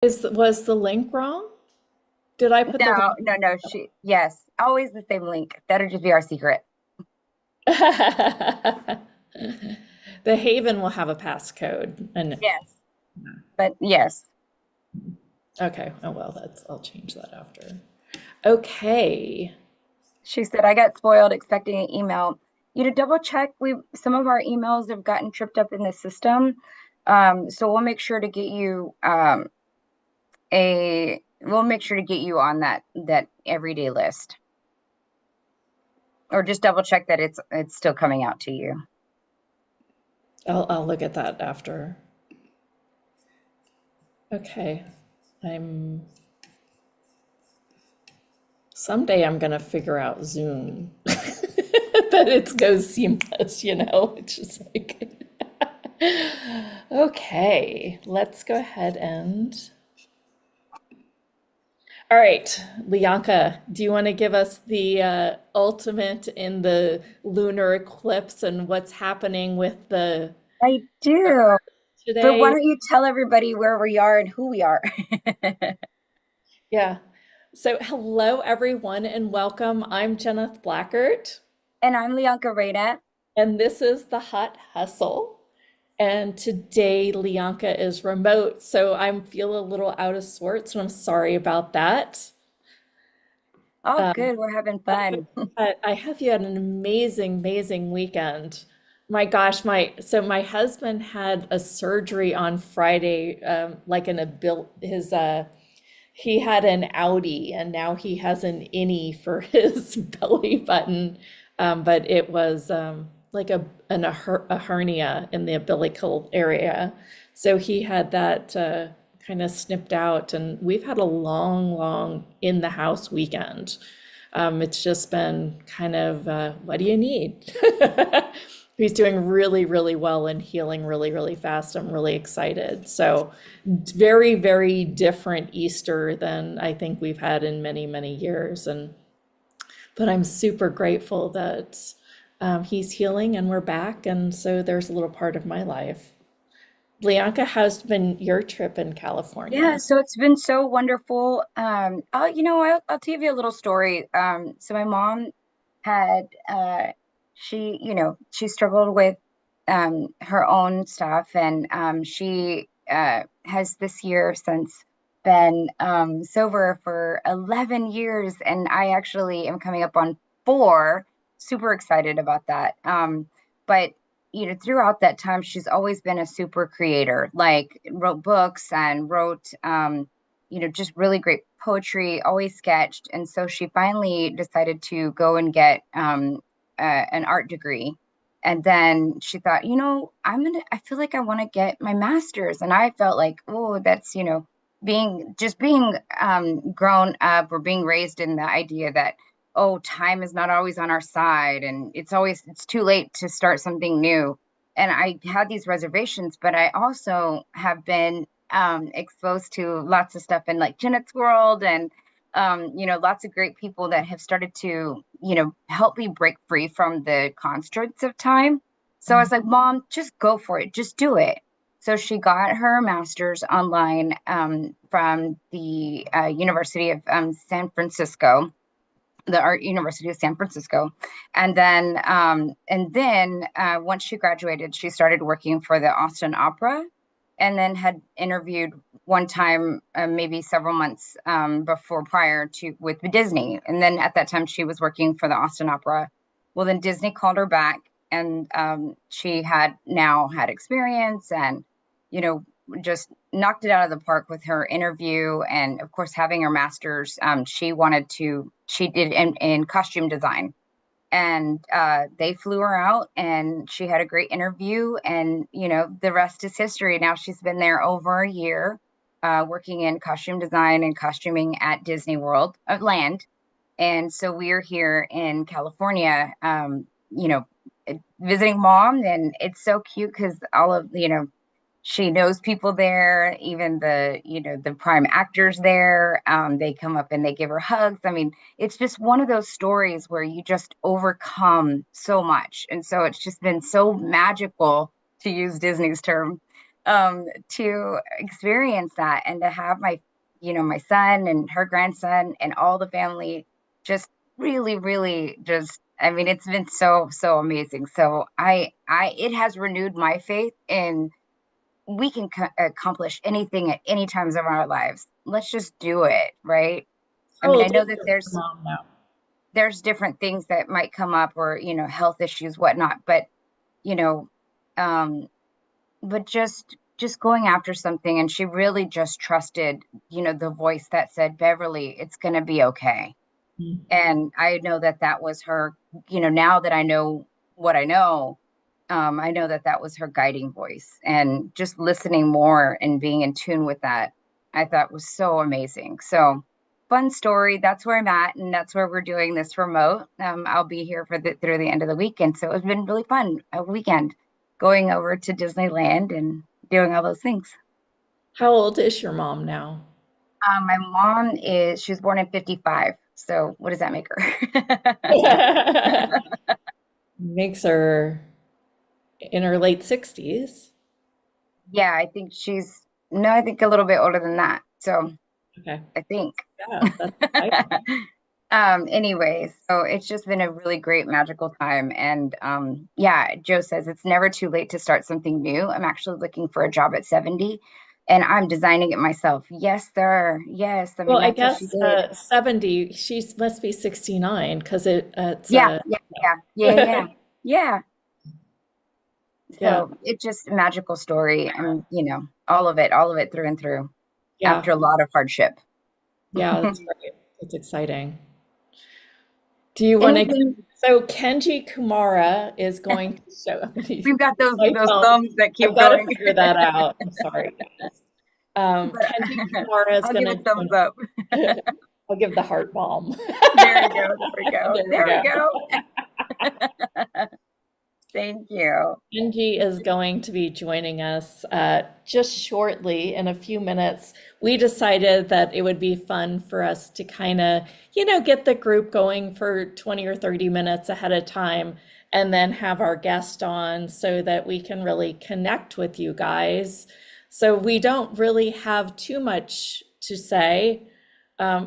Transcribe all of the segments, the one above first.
Was the link wrong? Did I put the No, wrong? no, no. Yes, always the same link. That'll just be our secret. The Haven will have a passcode and Yes, but yes. okay. Oh well, I'll change that after. Okay. She said, I got spoiled expecting an email. Double check. Some of our emails have gotten tripped up in the system. So we'll make sure to get you on that everyday list. Or just double check that it's still coming out to you. I'll look at that after. Okay. I'm Someday I'm gonna figure out Zoom. That it goes seamless, you know? It's just like okay, let's go ahead and all right, Lianka, do you want to give us the ultimate in the lunar eclipse and what's happening with the I do. But why today? don't you tell everybody where we are and who we are? Yeah. So, hello everyone and welcome. I'm Jeneth Blackert, And I'm Lianka Rada. and this is the Hot Hustle. And today Lianka is remote, so I'm feel a little out of sorts, and I'm sorry about that. Oh, Um, good. We're having fun. I have you had an amazing, amazing weekend. My gosh, my husband had a surgery on Friday, like in a built his he had an Audi and now he has an innie for his belly button. But it was like a hernia in the umbilical area. So he had that kind of snipped out, and we've had a long, long in the house weekend. It's just been kind of, what do you need? He's doing really, really well and healing really, really fast. I'm really excited. So, very, very different Easter than I think we've had in many, many years. But I'm super grateful that he's healing and we're back. And so there's a little part of my life. Bianca, how's been your trip in Yeah, California? so it's been so wonderful. I'll tell you a little story. So my mom had she struggled with her own stuff, and she has this year since been sober for 11 years, and I actually am coming up on 4. Super excited about that. But throughout that time, she's always been a super creator, like wrote books and wrote, just really great poetry, always sketched. And so she finally decided to go and get an art degree. And then she thought, I feel like I want to get my master's. And I felt like, oh, that's, being grown up or being raised in the idea that oh, time is not always on our side and it's too late to start something new. And I had these reservations, but I also have been exposed to lots of stuff in like Janet's world and lots of great people that have started to, help me break free from the constraints of time. So I was like, Mom, just go for it, just do it. So she got her master's online from the University of San Francisco, the Art University of San Francisco. And then once she graduated, she started working for the Austin Opera, and then had interviewed one time, maybe several months before prior to with Disney. And then at that time, she was working for the Austin Opera. Well, then Disney called her back, and she had now had experience, and you know just knocked it out of the park with her interview. And of course, having her master's, she did in costume design. And they flew her out, and she had a great interview. And, the rest is history. Now she's been there over a year, working in costume design and costuming at Disney World, Land. And so we're here in California, visiting mom. And it's so cute because all of, she knows people there, even the prime actors there. They come up and they give her hugs. I mean, it's just one of those stories where you just overcome so much. And so it's just been so magical, to use Disney's term, to experience that and to have my, my son and her grandson and all the family just really, really just, I mean, it's been so, so amazing. So it has renewed my faith in we can accomplish anything at any times of our lives. Let's just do it, right? I How mean, I old know is that your there's mom now? there's different things that might come up or, health issues, whatnot, but you know, um, but just going after something, and she really just trusted, the voice that said, Beverly, it's going to be okay. Mm. And I know that that was her, now that I know what I know that that was her guiding voice. And just listening more and being in tune with that, I thought was so amazing. So fun story. That's where I'm at, and that's where we're doing this remote. I'll be here through the end of the weekend. So it's been really fun a weekend going over to Disneyland and doing all those things. How old is your mom now? My mom she was born in 55. So what does that make her? Makes her in her late 60s. Yeah, no, I think a little bit older than that. So Okay. I think. Yeah, that's exciting. Anyways, so it's just been a really great magical time. And yeah, Joe says it's never too late to start something new. I'm actually looking for a job at 70 and I'm designing it myself. Yes, sir. Yes. I Well, mean, I that's what she guess did. 70, she must be 69 because it's Yeah, yeah, yeah, yeah, yeah. Yeah. yeah, So it's just a magical story and, all of it through and through yeah, after a lot of hardship. yeah, that's great. That's exciting. Do you want to give, Anything so Kenji Kumara is going to show we've got my those phone. thumbs that keep I've got to going. figure that out. I'm sorry, guys. But Kenji Kumara is I'll going give a to thumbs join. up. I'll give the heart balm. There we go. There we go. There we There we go. go. Thank you. Kenji is going to be joining us just shortly in a few minutes. We decided that it would be fun for us to kind of, get the group going for 20 or 30 minutes ahead of time and then have our guest on so that we can really connect with you guys. So we don't really have too much to say.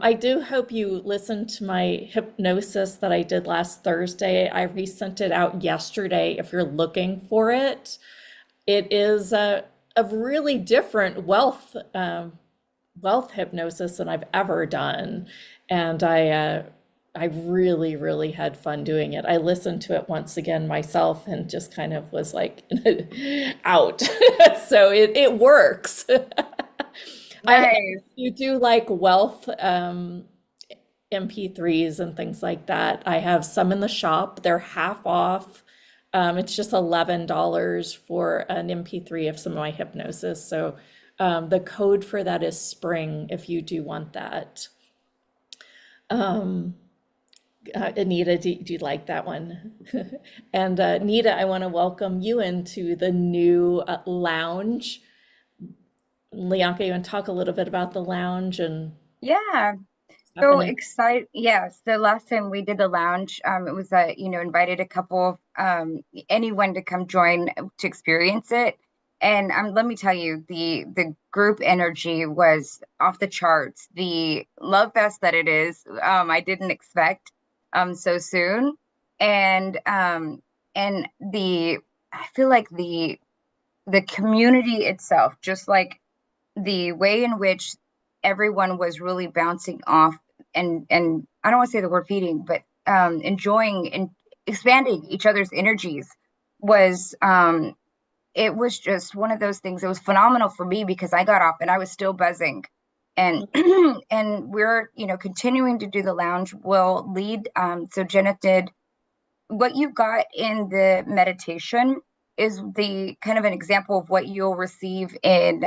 I do hope you listened to my hypnosis that I did last Thursday. I resent it out yesterday if you're looking for it. It is a really different wealth hypnosis than I've ever done. And I really, really had fun doing it. I listened to it once again myself and just kind of was like out. So it works. If Nice. you do like wealth MP3s and things like that, I have some in the shop. They're half off. It's just $11 for an MP3 of some of my hypnosis. So the code for that is spring if you do want that. Um, Anita, do you like that one? And Nita, I want to welcome you into the new lounge. Leonka, you want to talk a little bit about the lounge and Yeah. what's So happening? excited. Yes. The last time we did the lounge, it was invited a couple of anyone to come join to experience it. And let me tell you, the group energy was off the charts. The love fest that it is, I didn't expect so soon. And the I feel like the community itself, just like the way in which everyone was really bouncing off and I don't want to say the word feeding, but enjoying and expanding each other's energies was it was just one of those things. It was phenomenal for me because I got off and I was still buzzing. And and we're continuing to do the lounge. We'll lead so Jenna did what you got in the meditation is the kind of an example of what you'll receive in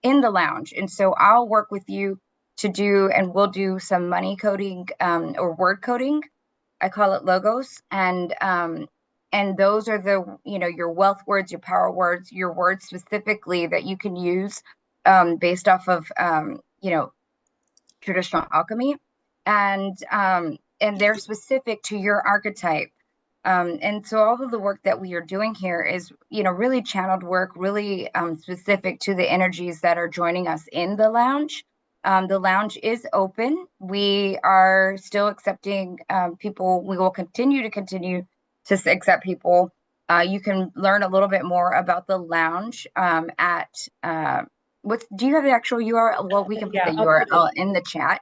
the lounge. And so I'll work with you to do, and we'll do some money coding or word coding. I call it logos, and those are the your wealth words, your power words, your words specifically that you can use based off of traditional alchemy, and they're specific to your archetype. And so all of the work that we are doing here is, really channeled work, really specific to the energies that are joining us in the lounge. The lounge is open. We are still accepting people. We will continue to accept people. You can learn a little bit more about the lounge at do you have the actual URL? Well, we can put Yeah, the I'll put it. URL in the chat.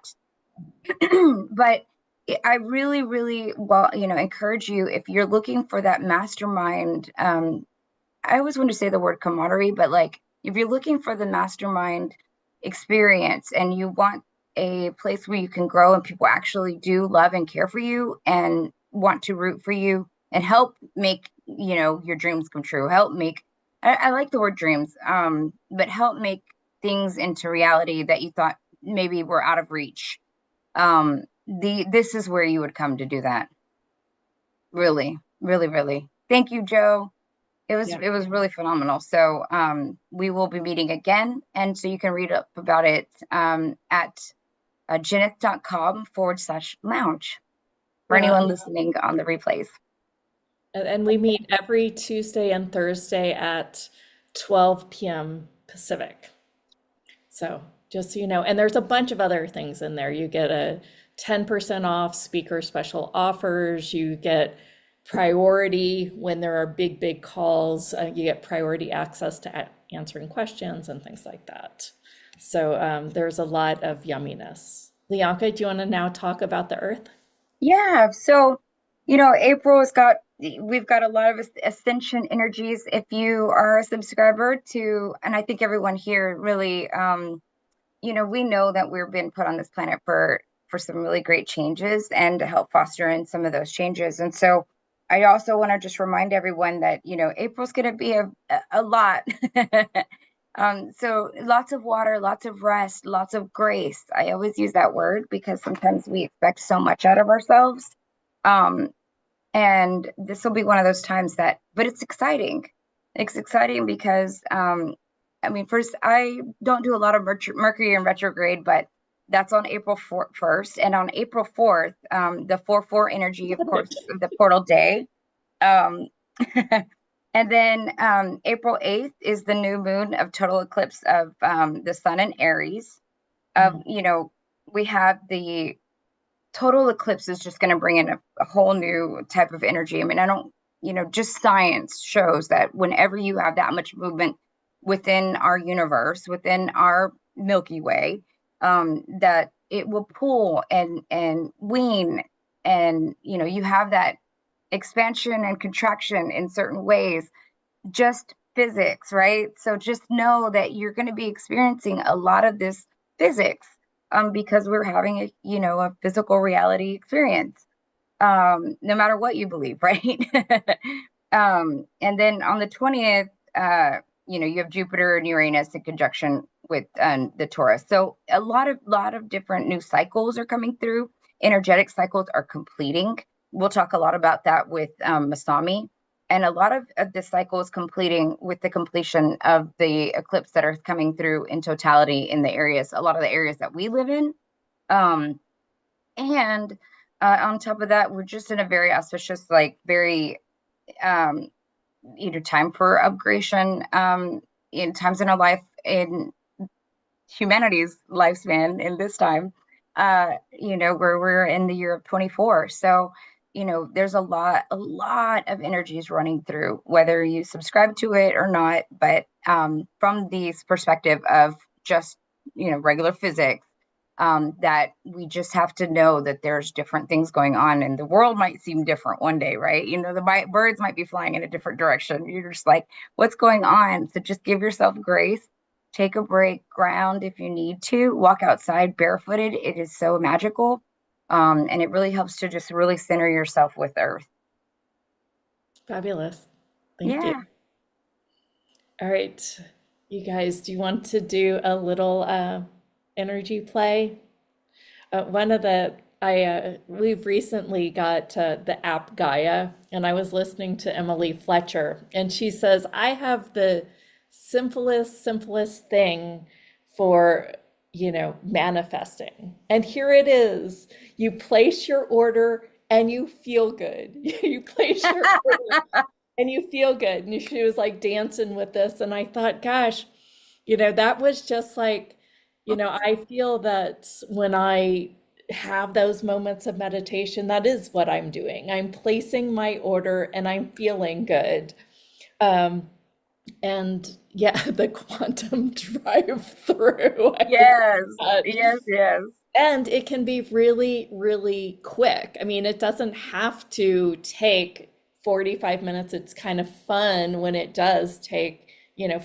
But I really, really, well, encourage you if you're looking for that mastermind. I always want to say the word camaraderie, but like if you're looking for the mastermind experience and you want a place where you can grow and people actually do love and care for you and want to root for you and help make, your dreams come true, help make, I like the word dreams, but help make things into reality that you thought maybe were out of reach. This is where you would come to do that. Really, really, really. Thank you, Joe. Yeah. It was really phenomenal. So we will be meeting again. And so you can read up about it at jenith.com/lounge for Yeah. anyone listening on the replays. And we meet every Tuesday and Thursday at 12 p.m. Pacific. So just so you know, and there's a bunch of other things in there. You get a 10% off speaker special offers. You get priority when there are big, big calls. You get priority access to answering questions and things like that. So there's a lot of yumminess. Lianka, do you want to now talk about the earth? Yeah. So, we've got a lot of ascension energies. If you are a subscriber to, and I think everyone here really, we know that we're being put on this planet for some really great changes and to help foster in some of those changes. And so I also want to just remind everyone that, April's going to be a lot. So lots of water, lots of rest, lots of grace. I always use that word because sometimes we expect so much out of ourselves. Um, and this will be one of those times but it's exciting. It's exciting because, first, I don't do a lot of Mercury in retrograde, but that's on April 1st. And on April 4th, the 4/4 energy, of course, the portal day. Um, and then April 8th is the new moon of total eclipse of the sun in Aries. Mhm. We have the total eclipse is just going to bring in a whole new type of energy. I mean, I don't, just science shows that whenever you have that much movement within our universe, within our Milky Way, that it will pull and wean, and you have that expansion and contraction in certain ways, just physics, right? So just know that you're going to be experiencing a lot of this physics because we're having a physical reality experience, no matter what you believe, right? And then on the 20th, you have Jupiter and Uranus in conjunction with the Taurus. So a lot of different new cycles are coming through. Energetic cycles are completing. We'll talk a lot about that with Masami. And a lot of this cycle is completing with the completion of the eclipse that are coming through in totality in a lot of the areas that we live in. And on top of that, we're just in a very auspicious, like very, um, time for upgradation in times in our life, in humanity's lifespan in this time, where we're in the year of 24. So, there's a lot of energies running through, whether you subscribe to it or not. But from this perspective of just, regular physics, that we just have to know that there's different things going on and the world might seem different one day, right? The birds might be flying in a different direction. You're just like, what's going on? So just give yourself grace, take a break, ground if you need to, walk outside barefooted. It is so magical. And it really helps to just really center yourself with earth. Fabulous. Thank you. Yeah. All right, you guys, do you want to do a little energy play? One of the we've recently got the app Gaia, and I was listening to Emily Fletcher, and she says I have the simplest thing for manifesting. And here it is. You place your order and you feel good. You place your order and you feel good. And she was like dancing with this. And I thought, gosh, that was just like, I feel that when I have those moments of meditation, that is what I'm doing. I'm placing my order and I'm feeling good. Um, and yeah, the quantum drive-through. I love Yes, that. yes, yes. And it can be really, really quick. I mean, it doesn't have to take 45 minutes. It's kind of fun when it does take,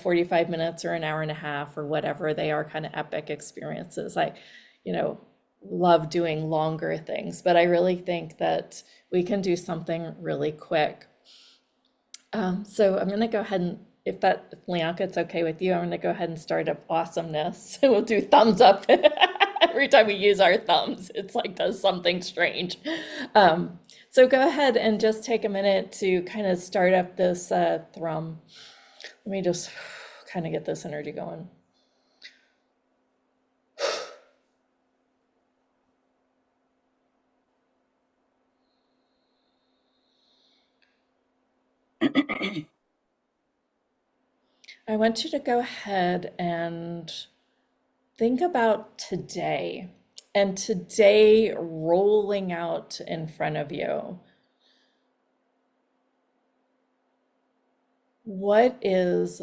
45 minutes or an hour and a half or whatever. They are kind of epic experiences. I, you know, love doing longer things, but I really think that we can do something really quick. So I'm going to go ahead and, if Leonka, it's okay with you, I'm going to go ahead and start up awesomeness. We'll do thumbs up every time we use our thumbs. It's like does something strange. So go ahead and just take a minute to kind of start up this thrum. Let me just kind of get this energy going. I want you to go ahead and think about today and today rolling out in front of you. What is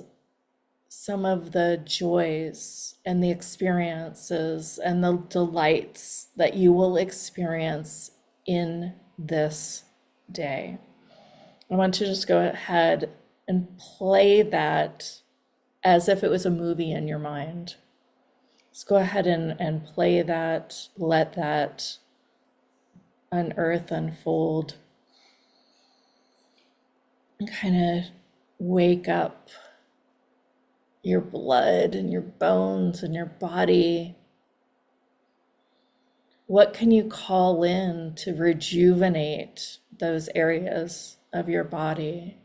some of the joys and the experiences and the delights that you will experience in this day? I want you to just go ahead and play that as if it was a movie in your mind. Let's go ahead and play that, let that unearth, unfold, and kind of wake up your blood and your bones and your body. What can you call in to rejuvenate those areas of your body?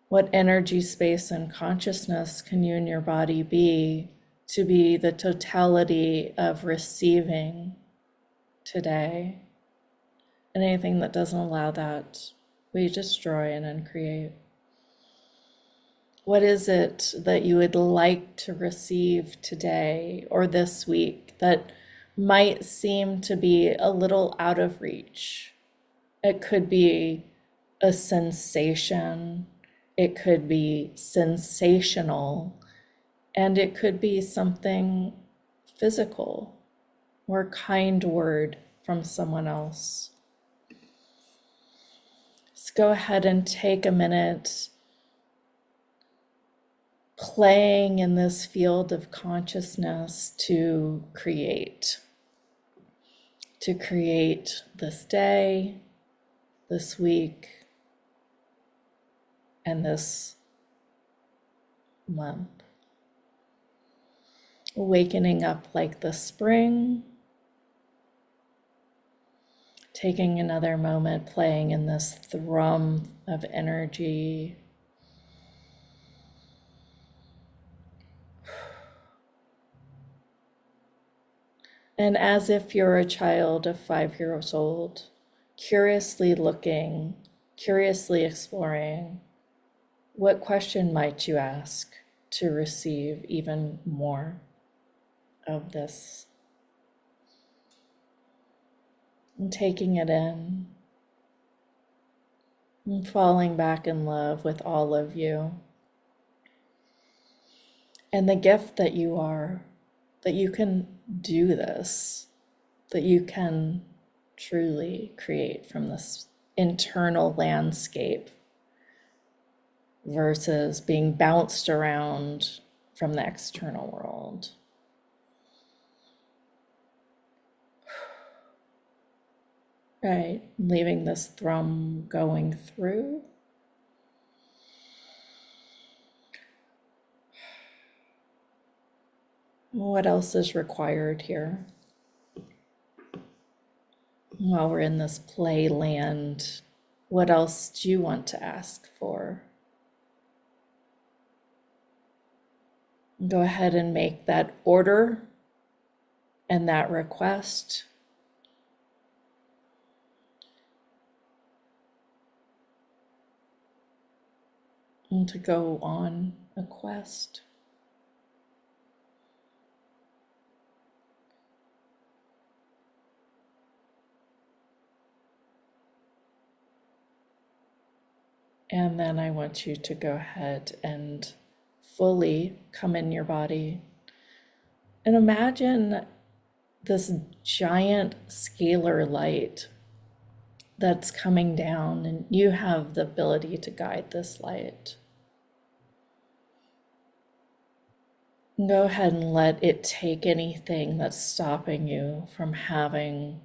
What energy, space, and consciousness can you and your body be to be the totality of receiving today? And anything that doesn't allow that, we destroy and uncreate. What is it that you would like to receive today or this week that might seem to be a little out of reach? It could be a sensation, it could be sensational, and it could be something physical or a kind word from someone else. Let's go ahead and take a minute playing in this field of consciousness to create this day, this week, and this month. Awakening up like the spring, taking another moment playing in this thrum of energy. And as if you're a child of 5 years old, curiously looking, curiously exploring, what question might you ask to receive even more of this? And taking it in and falling back in love with all of you and the gift that you are, that you can do this, that you can truly create from this internal landscape versus being bounced around from the external world. Right, leaving this thrum going through. What else is required here? While we're in this play land, what else do you want to ask for? Go ahead and make that order and that request to go on a quest. And then I want you to go ahead and fully come in your body and imagine this giant scalar light that's coming down, and you have the ability to guide this light. Go ahead and let it take anything that's stopping you from having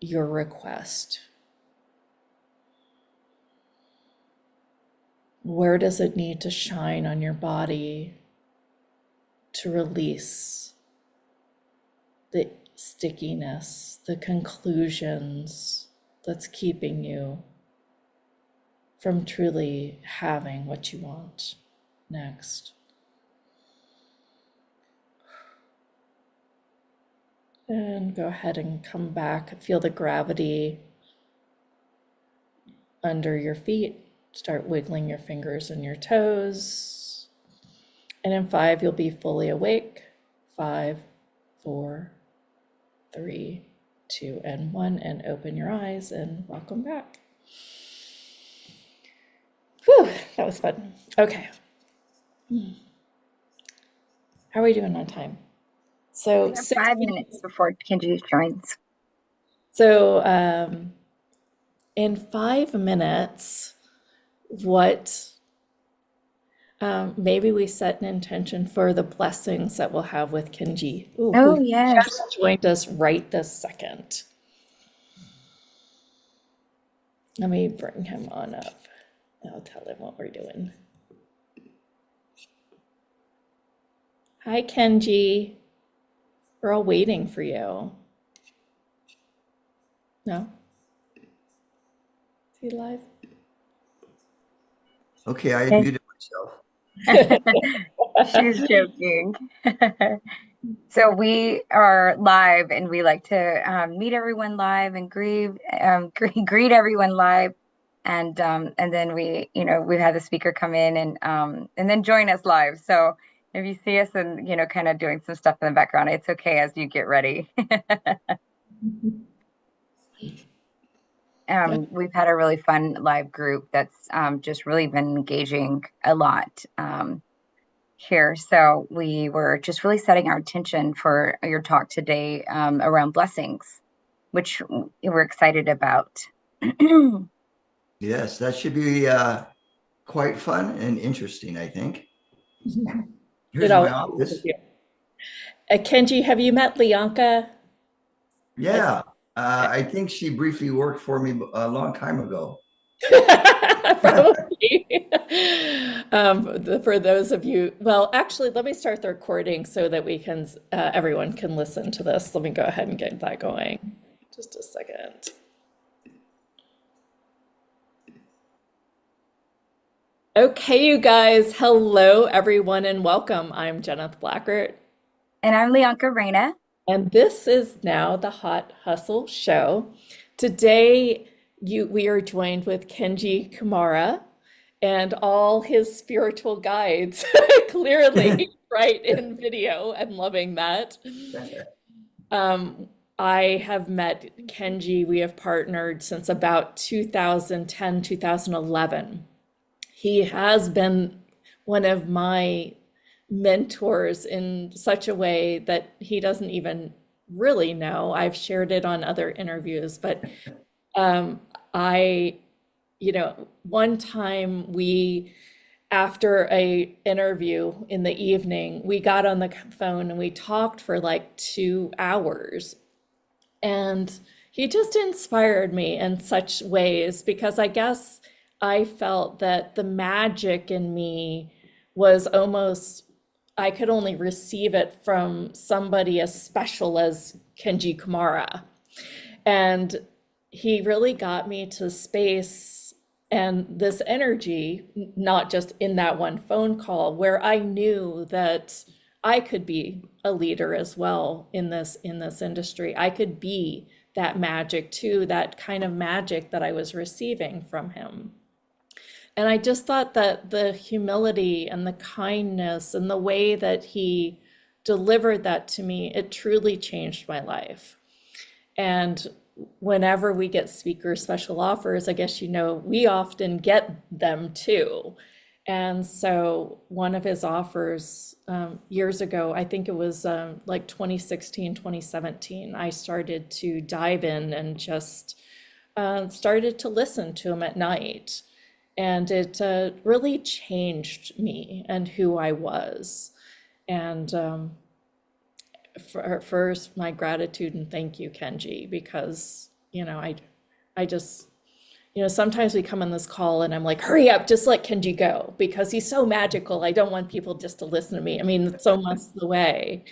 your request. Where does it need to shine on your body to release the stickiness, the conclusions that's keeping you from truly having what you want next? And go ahead and come back. Feel the gravity under your feet. Start wiggling your fingers and your toes. And in 5, you'll be fully awake. 5, 4, 3, 2, and 1. And open your eyes and welcome back. Whew, that was fun. Okay. How are we doing on time? So We have 5 minutes before Kenji joins. So in 5 minutes, what maybe we set an intention for the blessings that we'll have with Kenji, who Yes. just joined us right this second. Let me bring him on up. I'll tell him what we're doing. Hi, Kenji. We're all waiting for you. No? Is he live? Okay, I muted myself. She's joking. So we are live, and we like to meet everyone live and greet everyone live, and then we've had the speaker come in and then join us live. So if you see us and kind of doing some stuff in the background, it's okay as you get ready. We've had a really fun live group that's just really been engaging a lot here. So we were just really setting our intention for your talk today around blessings, which we're excited about. Yes, that should be quite fun and interesting, I think. Here's my office. Kenji, have you met Lianka? Yeah, I think she briefly worked for me a long time ago. Probably. For those of you, well, actually, let me start the recording so that we can, everyone can listen to this. Let me go ahead and get that going. Just a second. Okay, you guys. Hello, everyone, and welcome. I'm Jeneth Blackert. And I'm Lianka Reina. And this is now the Hot Hustle Show. Today, we are joined with Kenji Kumara and all his spiritual guides, clearly, right, in video. I'm loving that. I have met Kenji. We have partnered since about 2010, 2011. He has been one of my mentors in such a way that he doesn't even really know. I've shared it on other interviews, but one time after a interview in the evening, we got on the phone and we talked for like 2 hours. And he just inspired me in such ways because I guess I felt that the magic in me was almost, I could only receive it from somebody as special as Kenji Kumara. And he really got me to space and this energy, not just in that one phone call, where I knew that I could be a leader as well in this industry. I could be that magic too, that kind of magic that I was receiving from him. And I just thought that the humility and the kindness and the way that he delivered that to me, it truly changed my life. And whenever we get speaker special offers, I guess you know, we often get them too. And so one of his offers years ago, I think it was like 2016, 2017, I started to dive in and just started to listen to him at night. And it really changed me and who I was. And first, my gratitude and thank you, Kenji, because, you know, I just, you know, sometimes we come on this call and I'm like, hurry up, just let Kenji go because he's so magical. I don't want people just to listen to me. I mean, it's so much the way.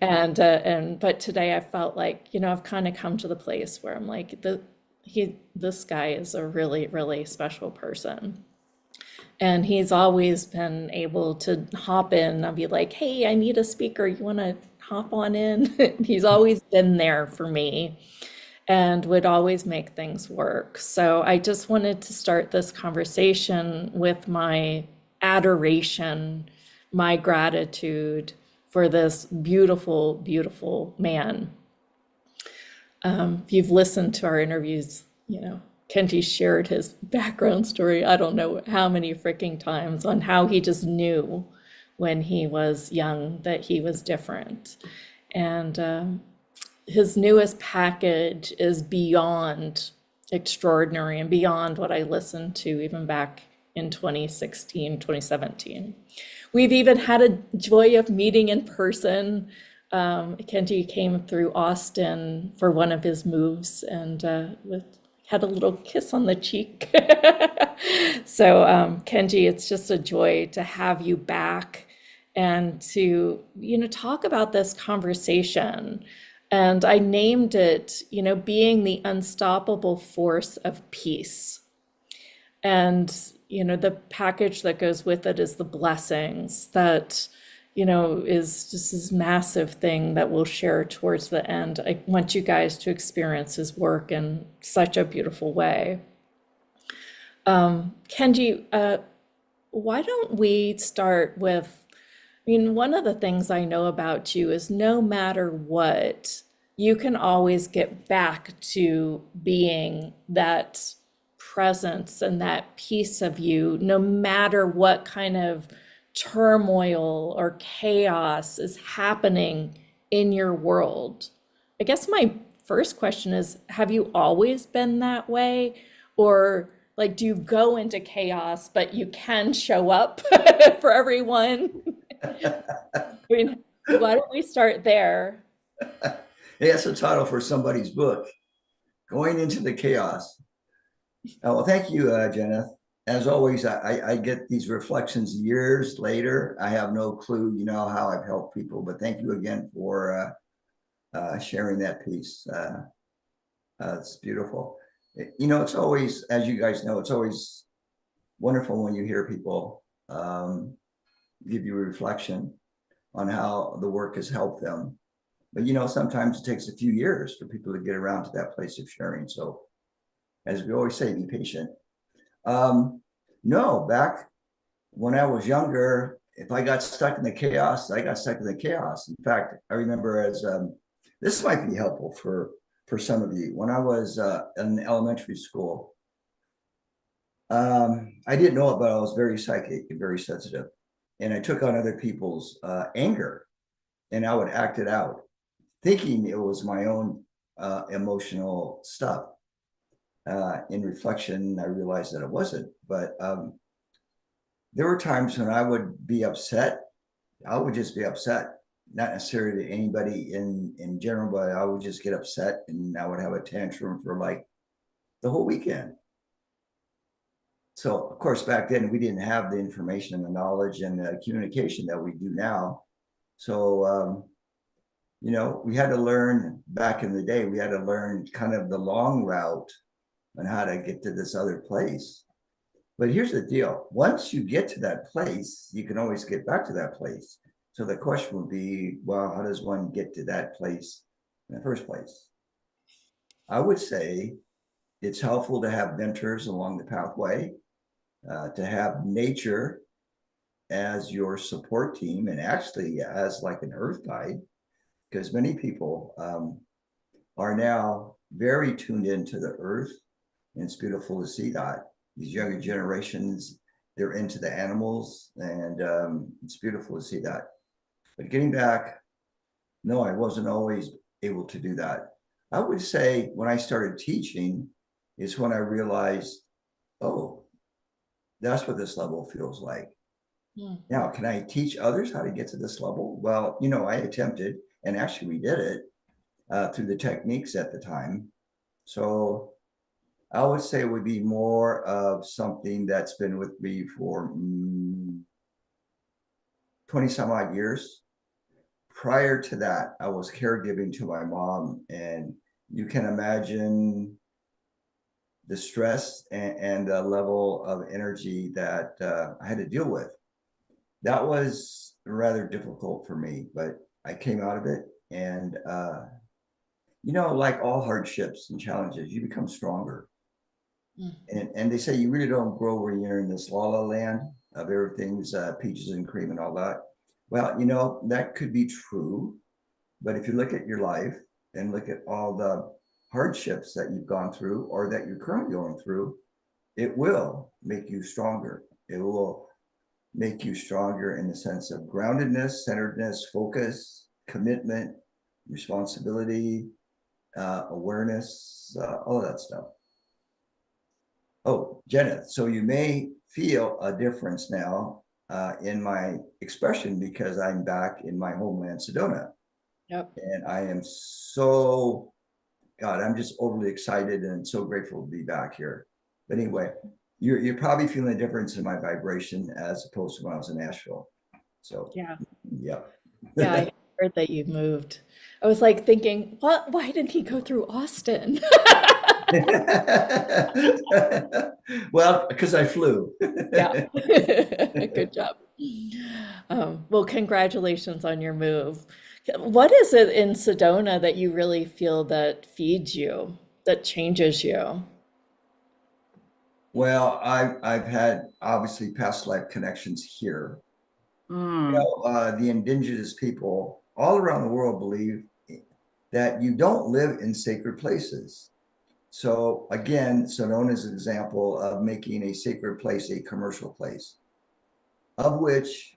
But today I felt like, you know, I've kind of come to the place where I'm like, this guy is a really, really special person. And he's always been able to hop in and be like, hey, I need a speaker. You want to hop on in? He's always been there for me and would always make things work. So I just wanted to start this conversation with my adoration, my gratitude for this beautiful, beautiful man. If you've listened to our interviews, you know, Kenji shared his background story, I don't know how many freaking times on how he just knew when he was young that he was different. And his newest package is beyond extraordinary and beyond what I listened to even back in 2016, 2017. We've even had a joy of meeting in person. Kenji came through Austin for one of his moves and had a little kiss on the cheek. So, Kenji, it's just a joy to have you back and to, you know, talk about this conversation. And I named it, you know, being the unstoppable force of peace. And, you know, the package that goes with it is the blessings that, you know, is just this massive thing that we'll share towards the end. I want you guys to experience his work in such a beautiful way. Kenji, why don't we start with, I mean, one of the things I know about you is no matter what, you can always get back to being that presence and that piece of you, no matter what kind of turmoil or chaos is happening in your world. I guess my first question is, have you always been that way? Or like, do you go into chaos, but you can show up for everyone? I mean, why don't we start there? Hey, that's a title for somebody's book, Going into the Chaos. Well, thank you, Jenna. As always, I get these reflections years later. I have no clue, you know, how I've helped people, but thank you again for sharing that piece. It's beautiful. You know, it's always, as you guys know, it's always wonderful when you hear people give you a reflection on how the work has helped them. But, you know, sometimes it takes a few years for people to get around to that place of sharing. So, as we always say, be patient. No, back when I was younger, if I got stuck in the chaos, I got stuck in the chaos. In fact, I remember as this might be helpful for some of you. When I was in elementary school, I didn't know it, but I was very psychic and very sensitive, and I took on other people's anger, and I would act it out, thinking it was my own emotional stuff. In reflection, I realized that it wasn't. But there were times when I would be upset. I would just be upset, not necessarily to anybody in general, but I would just get upset and I would have a tantrum for like the whole weekend. So, of course, back then we didn't have the information and the knowledge and the communication that we do now. So, you know, we had to learn back in the day, we had to learn kind of the long route on how to get to this other place. But here's the deal. Once you get to that place, you can always get back to that place. So the question would be, well, how does one get to that place in the first place? I would say it's helpful to have mentors along the pathway. to have nature as your support team and actually as like an earth guide, because many people are now very tuned into the earth, and it's beautiful to see that. These younger generations, they're into the animals, and it's beautiful to see that. But getting back, no, I wasn't always able to do that. I would say when I started teaching is when I realized, oh, that's what this level feels like. Now, can I teach others how to get to this level? Well, I attempted, and actually we did it through the techniques at the time. So I would say it would be more of something that's been with me for 20 some odd years. Prior to that, I was caregiving to my mom, and you can imagine the stress and the level of energy that I had to deal with. That was rather difficult for me, but I came out of it, and like all hardships and challenges, you become stronger. And they say you really don't grow when you're in this la la land of everything's peaches and cream and all that. Well, that could be true, but if you look at your life and look at all the hardships that you've gone through or that you're currently going through, it will make you stronger. It will make you stronger in the sense of groundedness, centeredness, focus, commitment, responsibility, awareness, all of that stuff. Oh, Jenna, so you may feel a difference now in my expression because I'm back in my homeland, Sedona. Yep. And I am so, God, I'm just overly excited and so grateful to be back here. But anyway, you're probably feeling a difference in my vibration as opposed to when I was in Nashville. So, Yeah. yeah. Yeah, I heard that you moved. I was like thinking, what? Why didn't he go through Austin? Well, because I flew. Yeah. Good job. Well, congratulations on your move. What is it in Sedona that you really feel that feeds you, that changes you? Well, I've had obviously past life connections here. The indigenous people all around the world believe that you don't live in sacred places. So again, Sedona is an example of making a sacred place a commercial place, of which,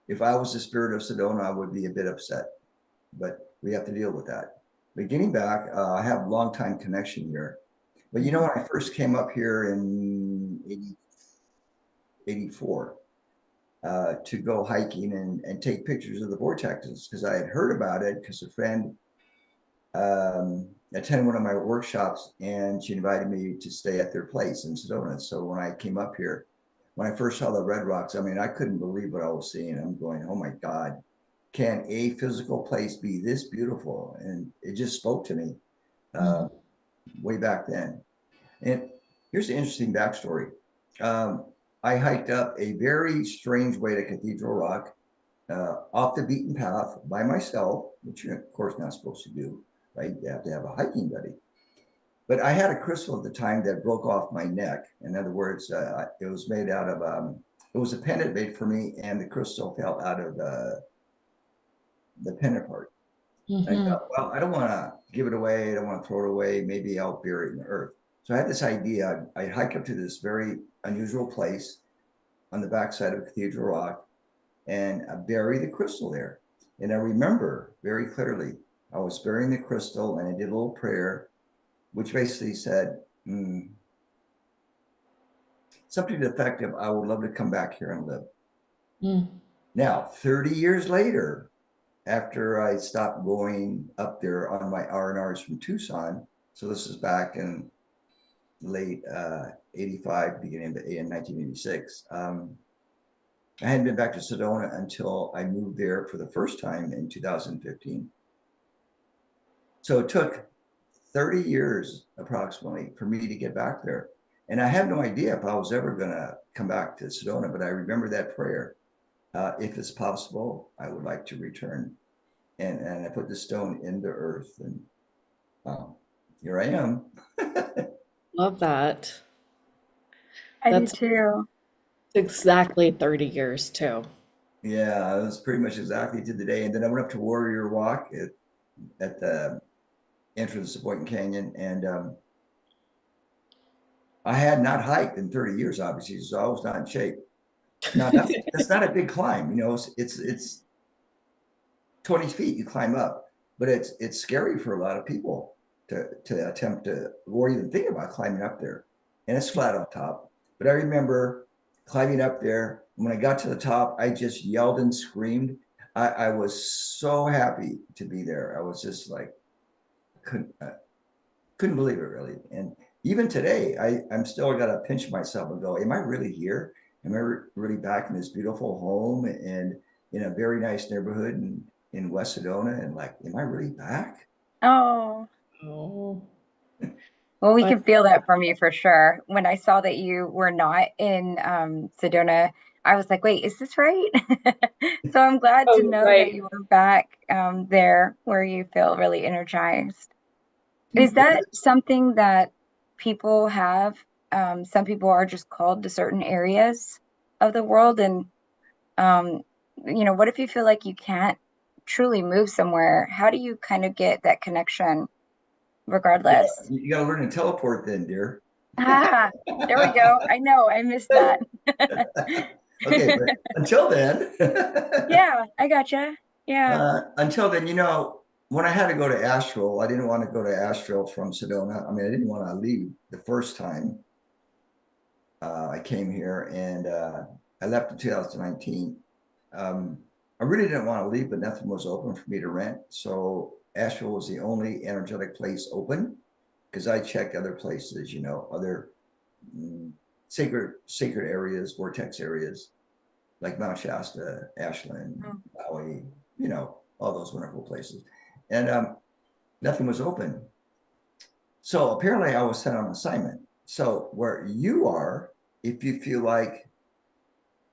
if I was the spirit of Sedona, I would be a bit upset. But we have to deal with that. But getting back, I have a long time connection here. But when I first came up here in 84 to go hiking and take pictures of the vortexes, because I had heard about it because a friend attended one of my workshops and she invited me to stay at their place in Sedona. So when I came up here, when I first saw the red rocks, I mean, I couldn't believe what I was seeing. I'm going, oh my God, can a physical place be this beautiful? And it just spoke to me way back then. And here's the interesting backstory. I hiked up a very strange way to Cathedral Rock, off the beaten path by myself, which you're of course not supposed to do, right? You have to have a hiking buddy. But I had a crystal at the time that broke off my neck. In other words, it was made out of, it was a pendant made for me, and the crystal fell out of the pendant part. I thought, well, I don't want to give it away. I don't want to throw it away. Maybe I'll bury it in the earth. So I had this idea. I'd hike up to this very unusual place on the backside of Cathedral Rock and bury the crystal there. And I remember very clearly, I was burying the crystal and I did a little prayer, which basically said, something to the effect of, I would love to come back here and live. Now, 30 years later, after I stopped going up there on my R&Rs from Tucson, so this is back in late 85, beginning in 1986, I hadn't been back to Sedona until I moved there for the first time in 2015. So it took 30 years approximately for me to get back there. And I had no idea if I was ever going to come back to Sedona, but I remember that prayer. If it's possible, I would like to return. And I put the stone in the earth, and here I am. Love that. I do too. Exactly 30 years too. Yeah, it was pretty much exactly to the day. And then I went up to Warrior Walk at the entrance of Boynton Canyon, and I had not hiked in 30 years, obviously, so I was not in shape. Now that's not a big climb, you know. It's 20 feet you climb up, but it's scary for a lot of people to attempt to or even think about climbing up there. And it's flat on top. But I remember climbing up there. When I got to the top, I just yelled and screamed. I was so happy to be there. I was just like couldn't believe it really. And even today, I'm still got to pinch myself and go, am I really here? Am I really back in this beautiful home and in a very nice neighborhood in West Sedona? And like, am I really back? Oh, Oh, well, we but can feel that from you for sure. When I saw that you were not in Sedona, I was like, wait, is this right? So I'm glad to oh, know that right. you are back there where you feel really energized. Is Yeah, that something that people have? Some people are just called to certain areas of the world, and um, what if you feel like you can't truly move somewhere? How do you kind of get that connection yeah. regardless? You got to learn to teleport then, dear. Ah, there we go. I know, I missed that. Okay, but until then, Yeah, I gotcha. Yeah. until then, you know, when I had to go to Asheville, I didn't want to go to Asheville from Sedona. I mean, I didn't want to leave the first time I came here, and I left in 2019. Um, I really didn't want to leave, but nothing was open for me to rent. So Asheville was the only energetic place open because I checked other places, you know, other mm, sacred areas, vortex areas like Mount Shasta, Ashland, Mm. Maui, you know, all those wonderful places. And nothing was open. So apparently I was sent on assignment. So where you are, if you feel like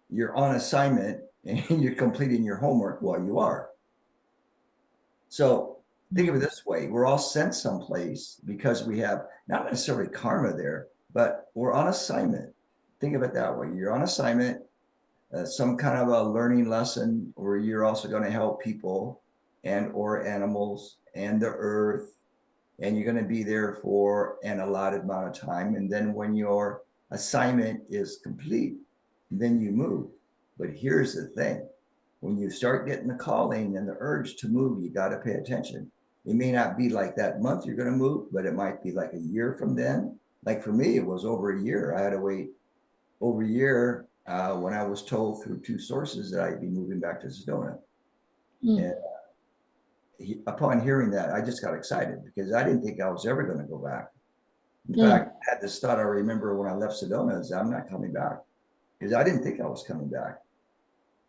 you're on assignment and you're completing your homework while you are. So think of it this way, we're all sent someplace because we have not necessarily karma there, but we're on assignment. Think of it that way. You're on assignment, some kind of a learning lesson where you're also going to help people and or animals and the earth, and you're going to be there for an allotted amount of time. And then when your assignment is complete, then you move. But here's the thing, when you start getting the calling and the urge to move, you got to pay attention. It may not be like that month you're going to move, but it might be like a year from then. Like for me, it was over a year. I had to wait over a year when I was told through two sources that I'd be moving back to Sedona. Mm, And upon hearing that, I just got excited because I didn't think I was ever going to go back. In mm, fact, I had this thought I remember when I left Sedona is I'm not coming back because I didn't think I was coming back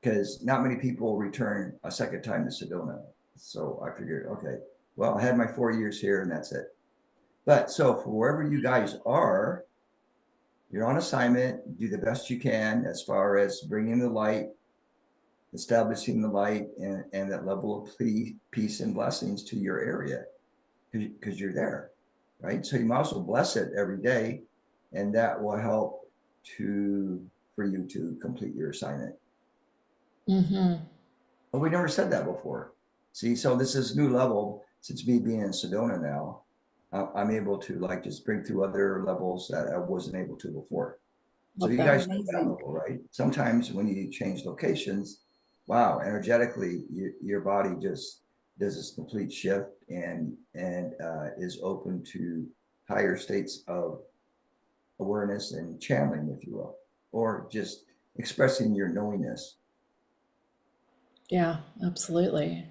because not many people return a second time to Sedona. So I figured, okay, well, I had my 4 years here and that's it. But so for wherever you guys are, you're on assignment, do the best you can as far as bringing the light, establishing the light and that level of peace and blessings to your area because you're there, right? So you might as well bless it every day, and that will help for you to complete your assignment. mm-hmm. But we never said that before. See, so this is new level since me being in Sedona now. I'm able to like just bring through other levels that I wasn't able to before. So Love you that. guys know that Amazing. level, right? Sometimes when you change locations, wow, energetically, your body just does this complete shift and is open to higher states of awareness and channeling, if you will, or just expressing your knowingness. Yeah, absolutely.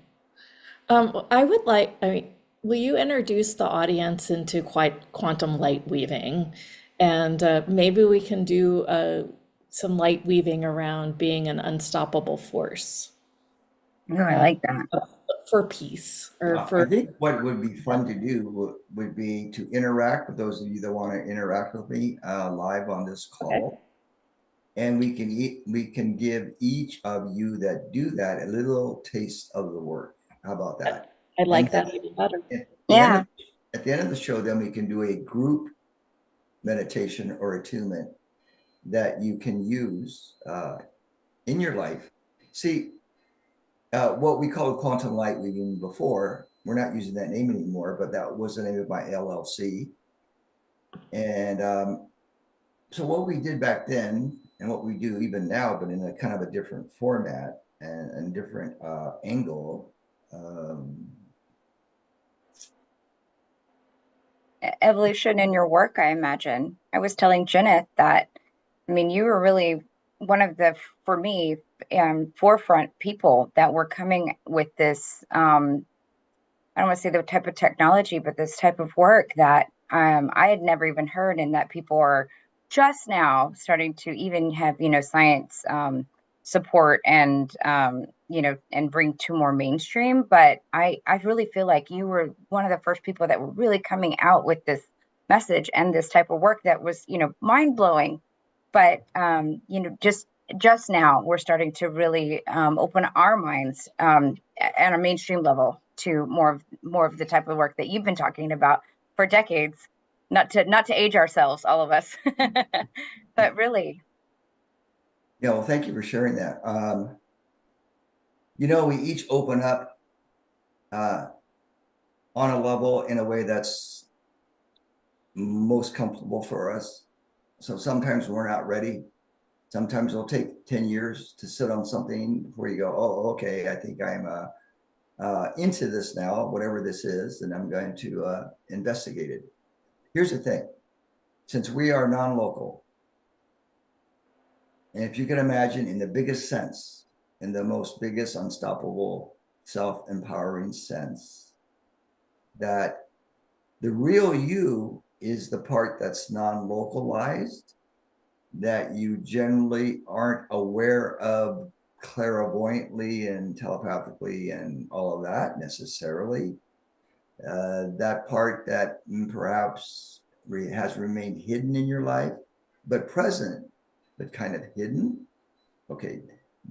I mean, will you introduce the audience into quite quantum light weaving? And maybe we can do some light weaving around being an unstoppable force Oh, I uh, like that. for peace or I for, think what would be fun to do would be to interact with those of you that want to interact with me live on this okay, call. And we can give each of you that do that a little taste of the work. How about that? I And like then that even better. at the end Yeah. of at the end of the show, then we can do a group meditation or attunement that you can use in your life. See, what we called quantum light weaving before, we're not using that name anymore, but that was the name of my LLC. And so what we did back then and what we do even now, but in a kind of a different format and different angle. Evolution in your work, I imagine. I was telling Jeneth that, I mean, you were really one of the, for me, forefront people that were coming with this, I don't want to say the type of technology, but this type of work that I had never even heard, and that people are just now starting to even have, science support and, and bring to more mainstream. But I really feel like you were one of the first people that were really coming out with this message and this type of work that was, mind blowing. But, just now we're starting to really open our minds at a mainstream level to more of the type of work that you've been talking about for decades. Not to age ourselves, all of us, but really. Yeah, well, thank you for sharing that. We each open up on a level in a way that's most comfortable for us. So sometimes we're not ready. Sometimes it'll take 10 years to sit on something before you go, oh, okay, I think I'm into this now, whatever this is, and I'm going to investigate it. Here's the thing. Since we are non-local, and if you can imagine in the biggest sense, in the most biggest unstoppable self-empowering sense, that the real you is the part that's non-localized, that you generally aren't aware of clairvoyantly and telepathically and all of that necessarily. That part that perhaps has remained hidden in your life, but present, but kind of hidden. Okay,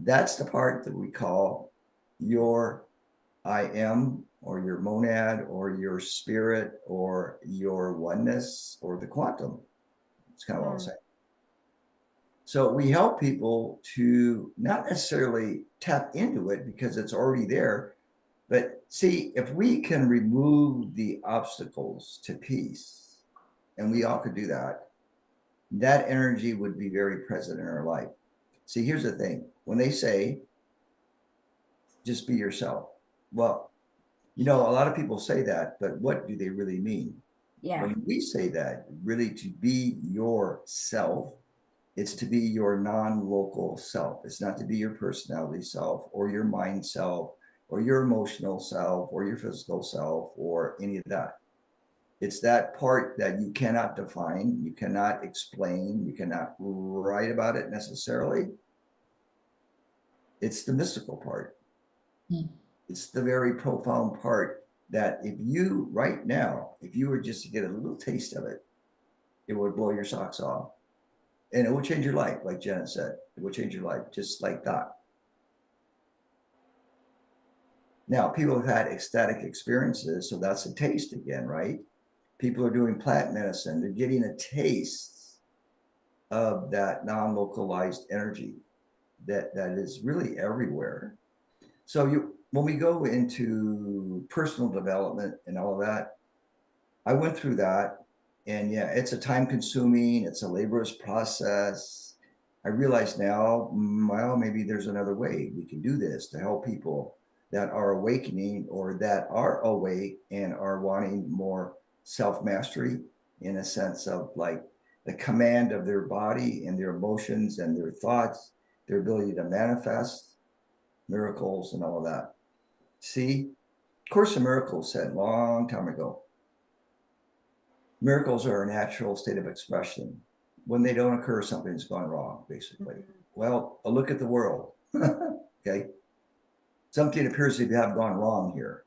that's the part that we call your I am, or your monad, or your spirit, or your oneness, or the quantum. It's kind of all the same. So we help people to not necessarily tap into it because it's already there. But see, if we can remove the obstacles to peace, and we all could do that, that energy would be very present in our life. See, here's the thing. When they say, just be yourself. Well, a lot of people say that, but what do they really mean? Yeah. When we say that, really to be yourself, it's to be your non-local self. It's not to be your personality self or your mind self or your emotional self or your physical self or any of that. It's that part that you cannot define, you cannot explain, you cannot write about it necessarily. It's the mystical part. It's the very profound part that if you, right now, if you were just to get a little taste of it, it would blow your socks off. And it will change your life, like Jenna said. It will change your life just like that. Now, people have had ecstatic experiences, so that's a taste again, right? People are doing plant medicine. They're getting a taste of that non-localized energy that is really everywhere. So when we go into personal development and all of that, I went through that. And yeah, it's a time consuming, it's a laborious process. I realize now, well, maybe there's another way we can do this to help people that are awakening or that are awake and are wanting more self-mastery in a sense of like the command of their body and their emotions and their thoughts, their ability to manifest miracles and all of that. See, Course in Miracles said long time ago, miracles are a natural state of expression. When they don't occur, something's gone wrong, basically. Well, a look at the world. Okay. Something appears to have gone wrong here,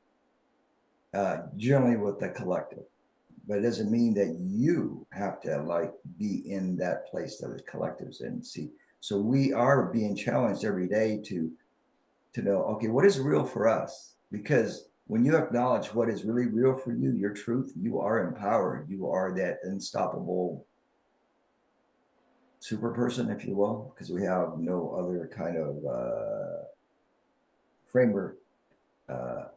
generally with the collective. But it doesn't mean that you have to be in that place that the collective's in. See, so we are being challenged every day to know, okay, what is real for us? Because when you acknowledge what is really real for you, your truth, you are empowered. You are that unstoppable super person, if you will, because we have no other kind of framework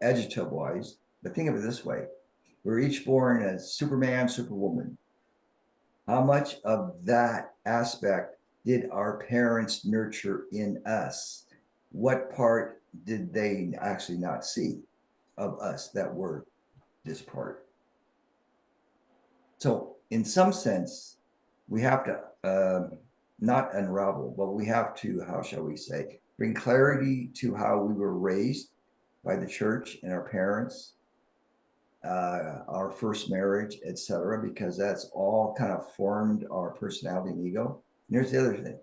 adjective wise. But think of it this way: we're each born as Superman, Superwoman. How much of that aspect did our parents nurture in us? What part did they actually not see of us that were this part? So, in some sense, we have to not unravel, but we have to, how shall we say, bring clarity to how we were raised by the church and our parents, our first marriage, etc., because that's all kind of formed our personality and ego. And here's the other thing: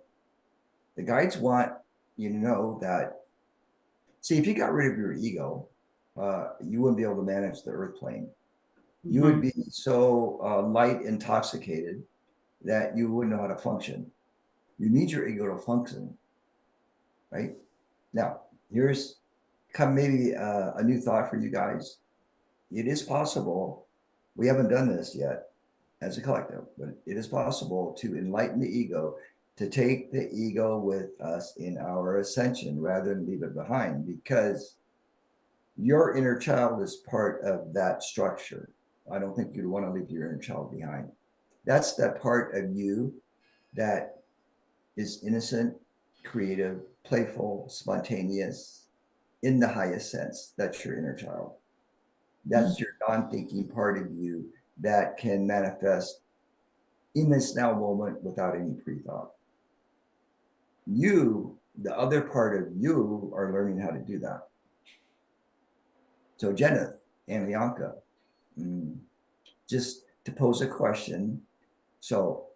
the guides want you to know that. See, if you got rid of your ego, you wouldn't be able to manage the earth plane. You would be so light intoxicated that you wouldn't know how to function. You need your ego to function, right? Now, here's maybe a new thought for you guys. It is possible, we haven't done this yet as a collective, but it is possible to enlighten the ego, to take the ego with us in our ascension rather than leave it behind, because your inner child is part of that structure. I don't think you'd want to leave your inner child behind. That's that part of you that is innocent, creative, playful, spontaneous, in the highest sense. That's your inner child. That's your non-thinking part of you that can manifest in this now moment without any pre-thought. You, the other part of you, are learning how to do that. So Jenna and Bianca, just to pose a question. So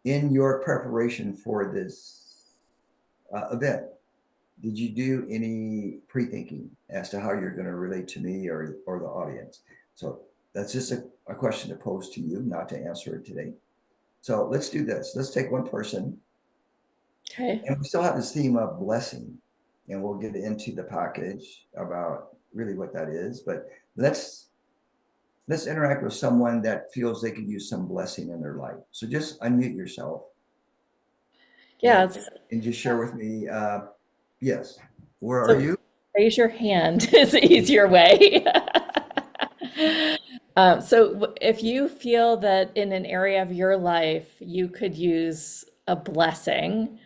in your preparation for this event, did you do any pre-thinking as to how you're going to relate to me or the audience? So that's just a question to pose to you, not to answer it today. So let's do this. Let's take one person. Okay. And we still have this theme of blessing, and we'll get into the package about really what that is. But let's interact with someone that feels they could use some blessing in their life. So just unmute yourself. Yeah. And just share with me. Yes. Where are you? Raise your hand is the easier way. So if you feel that in an area of your life you could use a blessing,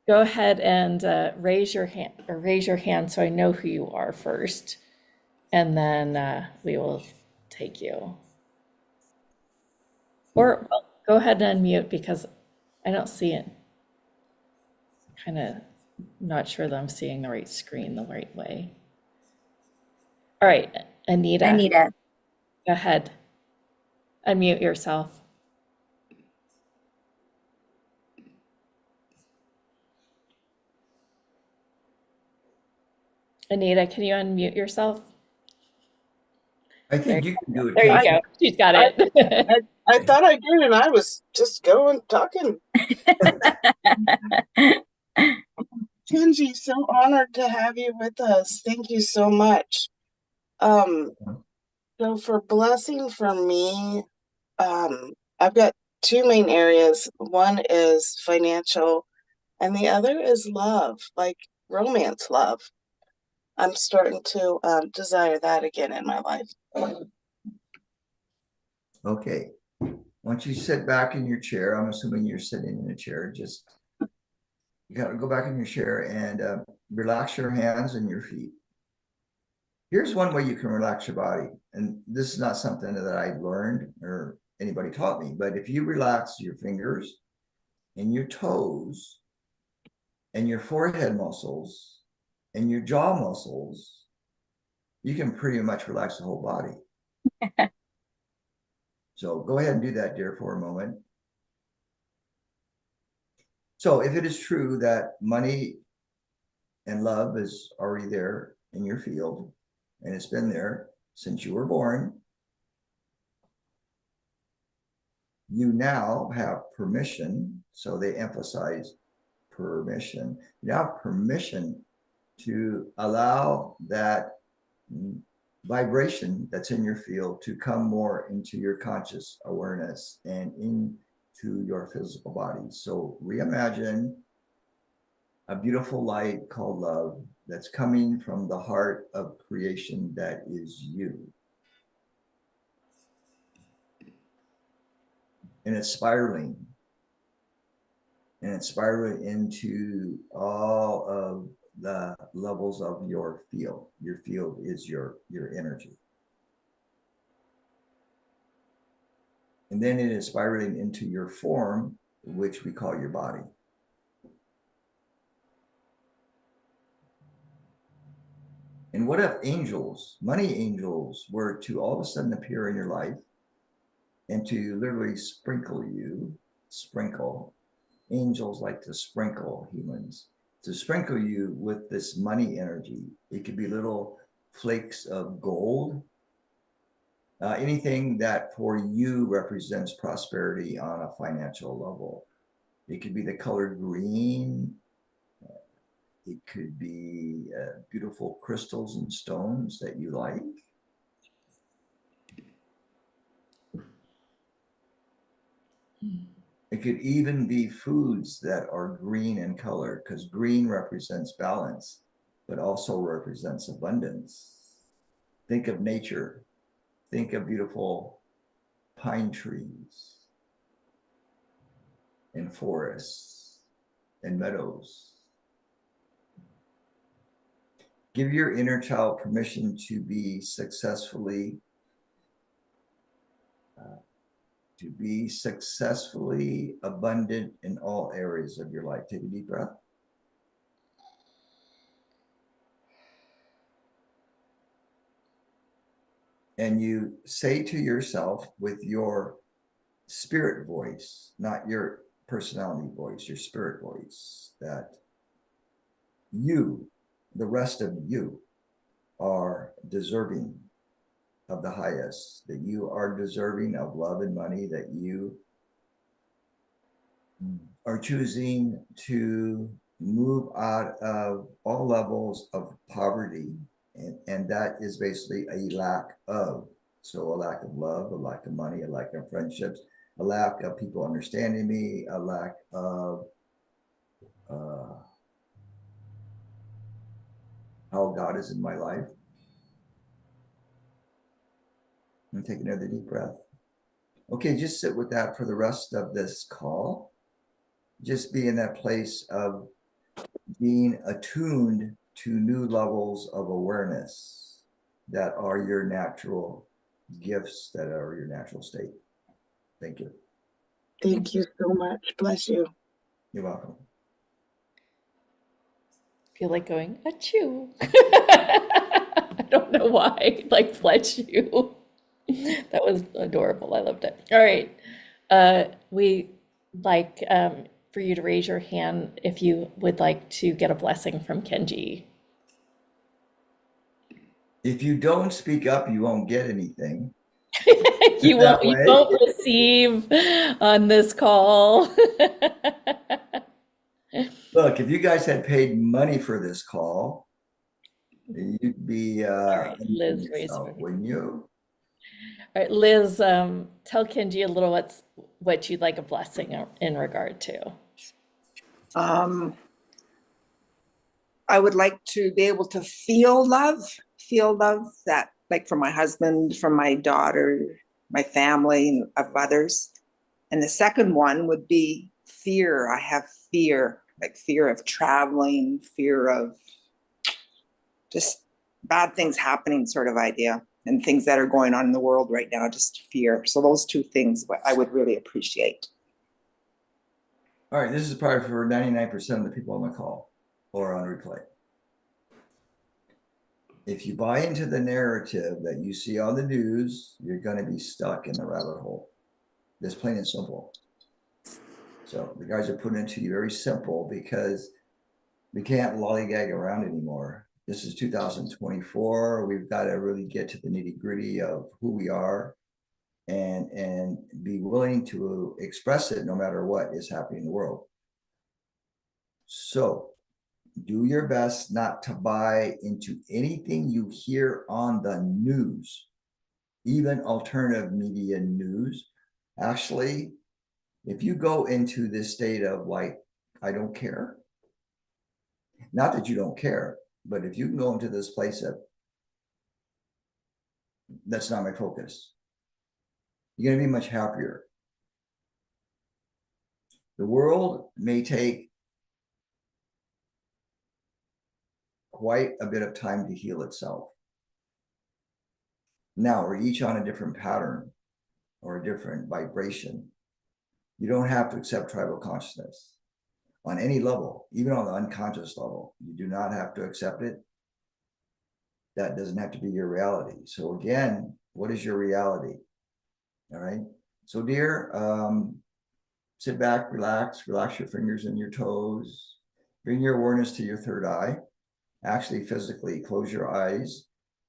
go ahead and raise your hand so I know who you are first, and then we will take you. Or well, go ahead and unmute because I don't see it. Kind of not sure that I'm seeing the right screen the right way. All right, Anita. Anita. Go ahead. Unmute yourself. Anita, can you unmute yourself? I think you can do it. There you too. go. She's got it. I thought I did, and I was just going talking. Kenji, so honored to have you with us. Thank you so much. So for blessing for me, I've got two main areas. One is financial, and the other is love, like romance love. I'm starting to desire that again in my life. Okay. Once you sit back in your chair, I'm assuming you're sitting in a chair, just you got to go back in your chair and relax your hands and your feet. Here's one way you can relax your body. And this is not something that I learned or anybody taught me, but if you relax your fingers and your toes and your forehead muscles and your jaw muscles, you can pretty much relax the whole body. So go ahead and do that, dear, for a moment. So if it is true that money and love is already there in your field, and it's been there since you were born, you now have permission. So they emphasize permission. You have permission to allow that vibration that's in your field to come more into your conscious awareness and into to your physical body. So reimagine a beautiful light called love that's coming from the heart of creation that is you. And it's spiraling. And it's spiraling into all of the levels of your field. Your field is your energy. And then it is spiraling into your form, which we call your body. And what if angels, money angels, were to all of a sudden appear in your life and to literally sprinkle you, sprinkle. Angels like to sprinkle humans, to sprinkle you with this money energy. It could be little flakes of gold, anything that for you represents prosperity on a financial level. It could be the color green. It could be beautiful crystals and stones that you like. It could even be foods that are green in color, because green represents balance, but also represents abundance. Think of nature. Think of beautiful pine trees and forests and meadows. Give your inner child permission to be successfully abundant in all areas of your life. Take a deep breath. And you say to yourself with your spirit voice, not your personality voice, your spirit voice, that you, the rest of you, are deserving of the highest, that you are deserving of love and money, that you are choosing to move out of all levels of poverty. And that is basically a lack of. So a lack of love, a lack of money, a lack of friendships, a lack of people understanding me, a lack of how God is in my life. And take another deep breath. Okay, just sit with that for the rest of this call. Just be in that place of being attuned to new levels of awareness that are your natural gifts, that are your natural state. Thank you. Thank you so much. Bless you. You're welcome. Feel like going, achoo. I don't know why, like, bless you. That was adorable. I loved it. All right. We like for you to raise your hand if you would like to get a blessing from Kenji. If you don't speak up, you won't get anything. You That won't, you way. won't receive on this call. Look, if you guys had paid money for this call, you'd be right, Liz raised yourself, her hand. wouldn't you? All right, Liz, tell Kenji a little what you'd like a blessing in regard to. I would like to be able to feel love that, like, from my husband, from my daughter, my family, and of others. And the second one would be fear. I have fear, like fear of traveling, fear of just bad things happening, sort of idea, and things that are going on in the world right now, just fear. So those two things I would really appreciate. All right, this is probably for 99% of the people on the call or on replay. If you buy into the narrative that you see on the news, you're going to be stuck in the rabbit hole. It's plain and simple. So the guys are putting it to you very simple, because we can't lollygag around anymore. This is 2024. We've got to really get to the nitty gritty of who we are and be willing to express it no matter what is happening in the world. So do your best not to buy into anything you hear on the news, even alternative media news. Actually, If you go into this state of like, I don't care, not that you don't care, but if you can go into this place of, that's not my focus, you're going to be much happier. The world may take quite a bit of time to heal itself. Now, we're each on a different pattern or a different vibration. You don't have to accept tribal consciousness on any level, even on the unconscious level. You do not have to accept it. That doesn't have to be your reality. So again, what is your reality? All right. So dear, sit back, relax your fingers and your toes. Bring your awareness to your third eye. Actually, physically close your eyes,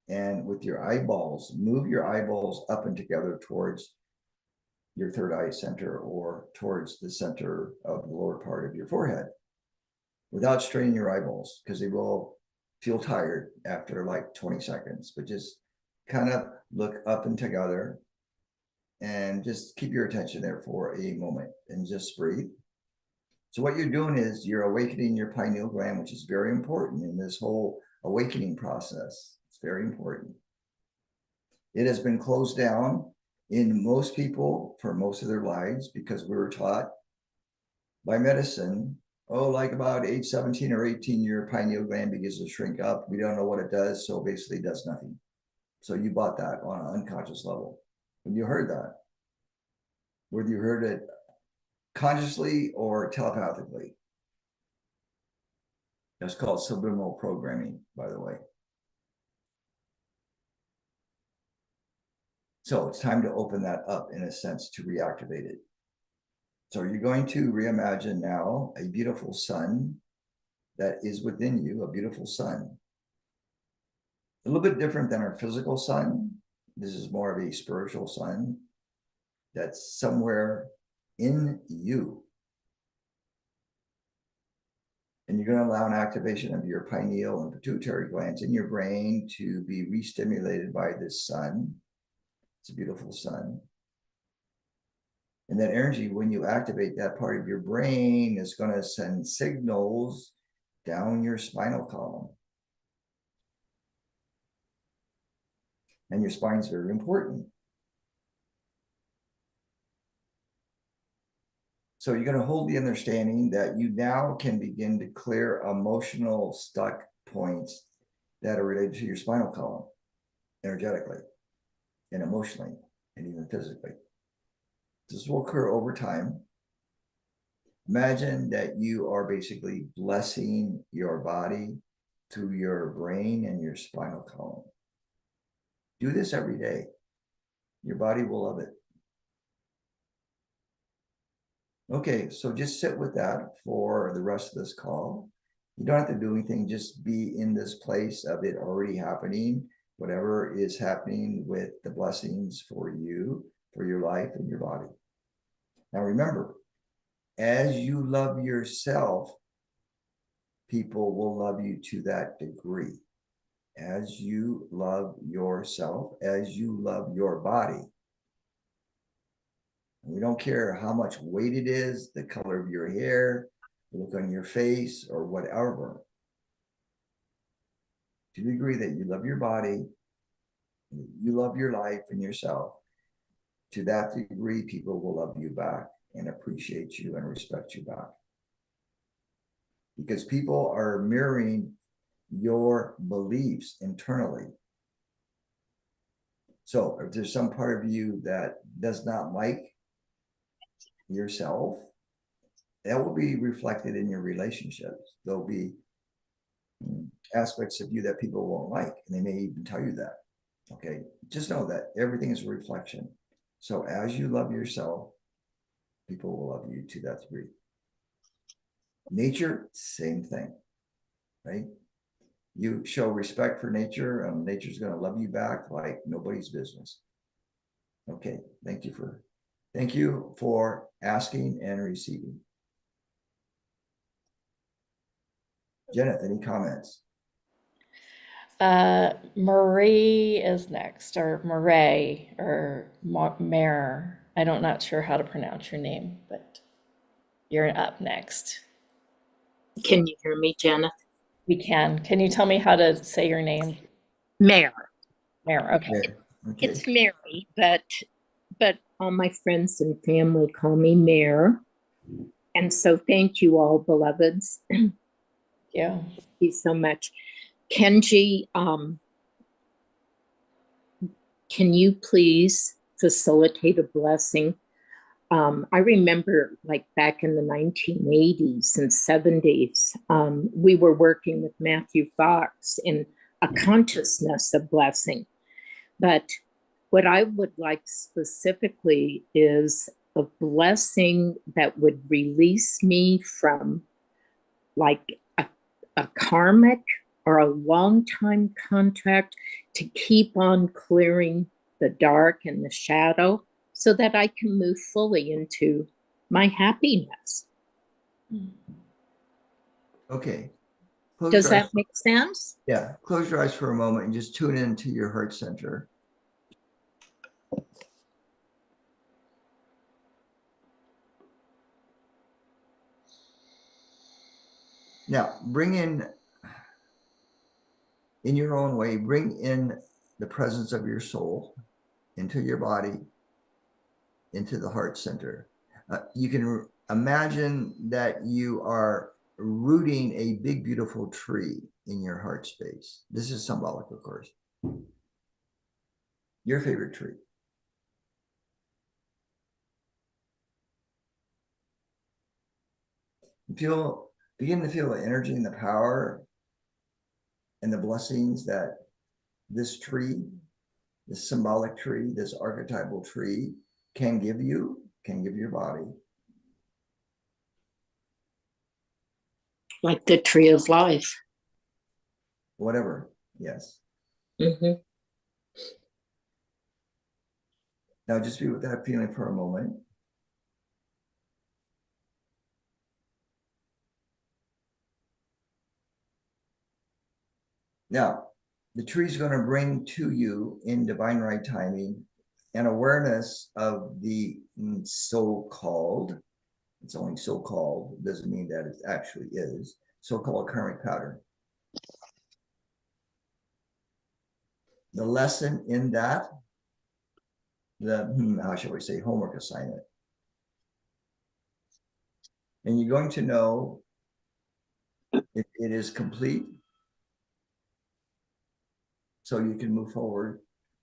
and with your eyeballs, move your eyeballs up and together towards your third eye center or towards the center of the lower part of your forehead without straining your eyeballs, because they will feel tired after like 20 seconds. But just kind of look up and together and just keep your attention there for a moment and just breathe. So what you're doing is you're awakening your pineal gland, which is very important in this whole awakening process. It's very important. It has been closed down in most people for most of their lives because we were taught by medicine, oh, like about age 17 or 18, your pineal gland begins to shrink up. We don't know what it does, so basically it does nothing. So you bought that on an unconscious level. When you heard that, whether you heard it consciously or telepathically, that's called subliminal programming, by the way. So it's time to open that up in a sense to reactivate it. So you're going to reimagine now a beautiful sun that is within you, a beautiful sun. A little bit different than our physical sun. This is more of a spiritual sun that's somewhere in you. And you're going to allow an activation of your pineal and pituitary glands in your brain to be re-stimulated by this sun. It's a beautiful sun. And that energy, when you activate that part of your brain, is going to send signals down your spinal column. And your spine is very important. So you're going to hold the understanding that you now can begin to clear emotional stuck points that are related to your spinal column, energetically and emotionally and even physically. This will occur over time. Imagine that you are basically blessing your body through your brain and your spinal column. Do this every day. Your body will love it. Okay, so just sit with that for the rest of this call. You don't have to do anything, just be in this place of it already happening, whatever is happening with the blessings for you, for your life and your body. Now remember, as you love yourself, people will love you to that degree. As you love yourself, as you love your body. We don't care how much weight it is, the color of your hair, the look on your face, or whatever. To the degree that you love your body, you love your life and yourself, to that degree, people will love you back and appreciate you and respect you back. Because people are mirroring your beliefs internally. So if there's some part of you that does not like yourself, that will be reflected in your relationships. There'll be aspects of you that people won't like, and they may even tell you that. Okay, just know that everything is a reflection. So as you love yourself, people will love you to that degree. Nature, same thing, right? You show respect for nature, and nature's going to love you back like nobody's business. Okay, thank you for asking and receiving. Jeneth, any comments? Marie is next, or Mare, or Mare. I'm not sure how to pronounce your name, but you're up next. Can you hear me, Janet? We can. Can you tell me how to say your name? Mare. Mare, okay. Yeah, okay. It's Mary, but all my friends and family call me Mare. And so thank you all, beloveds. Yeah. Thank you so much. Kenji, can you please facilitate a blessing? I remember like back in the 1980s and 70s, we were working with Matthew Fox in a consciousness of blessing. But what I would like specifically is a blessing that would release me from like a karmic or a long time contract to keep on clearing the dark and the shadow so that I can move fully into my happiness. Okay. Does that make sense? Yeah. Close your eyes for a moment and just tune into your heart center. Now, bring in your own way, bring in the presence of your soul into your body, into the heart center. You can imagine that you are rooting a big, beautiful tree in your heart space. This is symbolic, of course. Your favorite tree. Begin to feel the energy and the power and the blessings that this tree, this symbolic tree, this archetypal tree can give you, can give your body. Like the tree of life. Whatever, yes. Mm-hmm. Now just be with that feeling for a moment. Now, the tree is going to bring to you in divine right timing an awareness of the so-called, it's only so-called, it doesn't mean that it actually is, so-called karmic pattern. The lesson in that, how shall we say, homework assignment. And you're going to know if it is complete, so you can move forward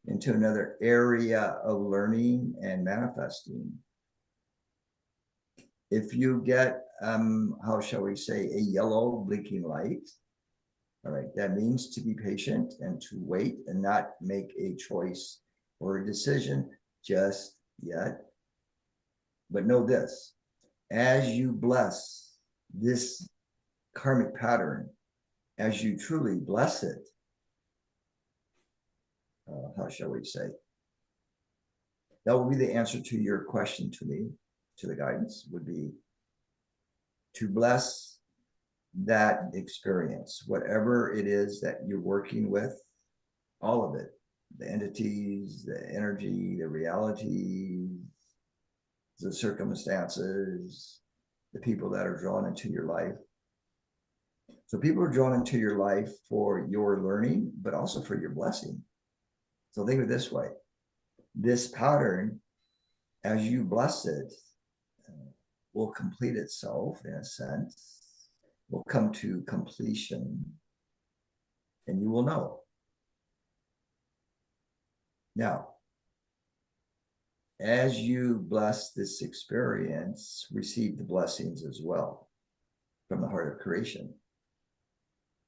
into another area of learning and manifesting. If you get, how shall we say, a yellow blinking light, all right, that means to be patient and to wait and not make a choice or a decision just yet. But know this, as you bless this karmic pattern, as you truly bless it, how shall we say, that will be the answer to your question to me, to the guidance, would be to bless that experience, whatever it is that you're working with, all of it, the entities, the energy, the reality, the circumstances, the people that are drawn into your life. So people are drawn into your life for your learning, but also for your blessing. So think of it this way, this pattern, as you bless it, will complete itself in a sense, will come to completion, and you will know. Now, as you bless this experience, receive the blessings as well from the heart of creation.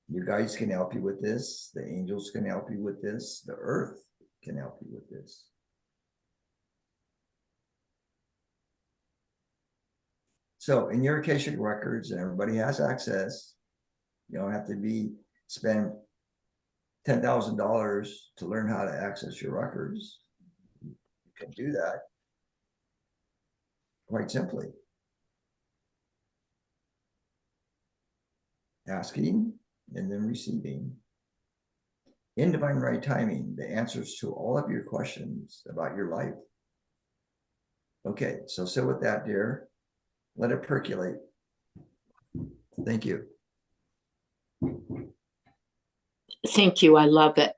Your guides can help you with this. The angels can help you with this. The earth can help you with this. So in your Akashic records, and everybody has access, you don't have to spend $10,000 to learn how to access your records. You can do that quite simply. Asking and then receiving in divine right timing the answers to all of your questions about your life. Okay, so sit with that, dear. Let it percolate. Thank you. Thank you. I love it.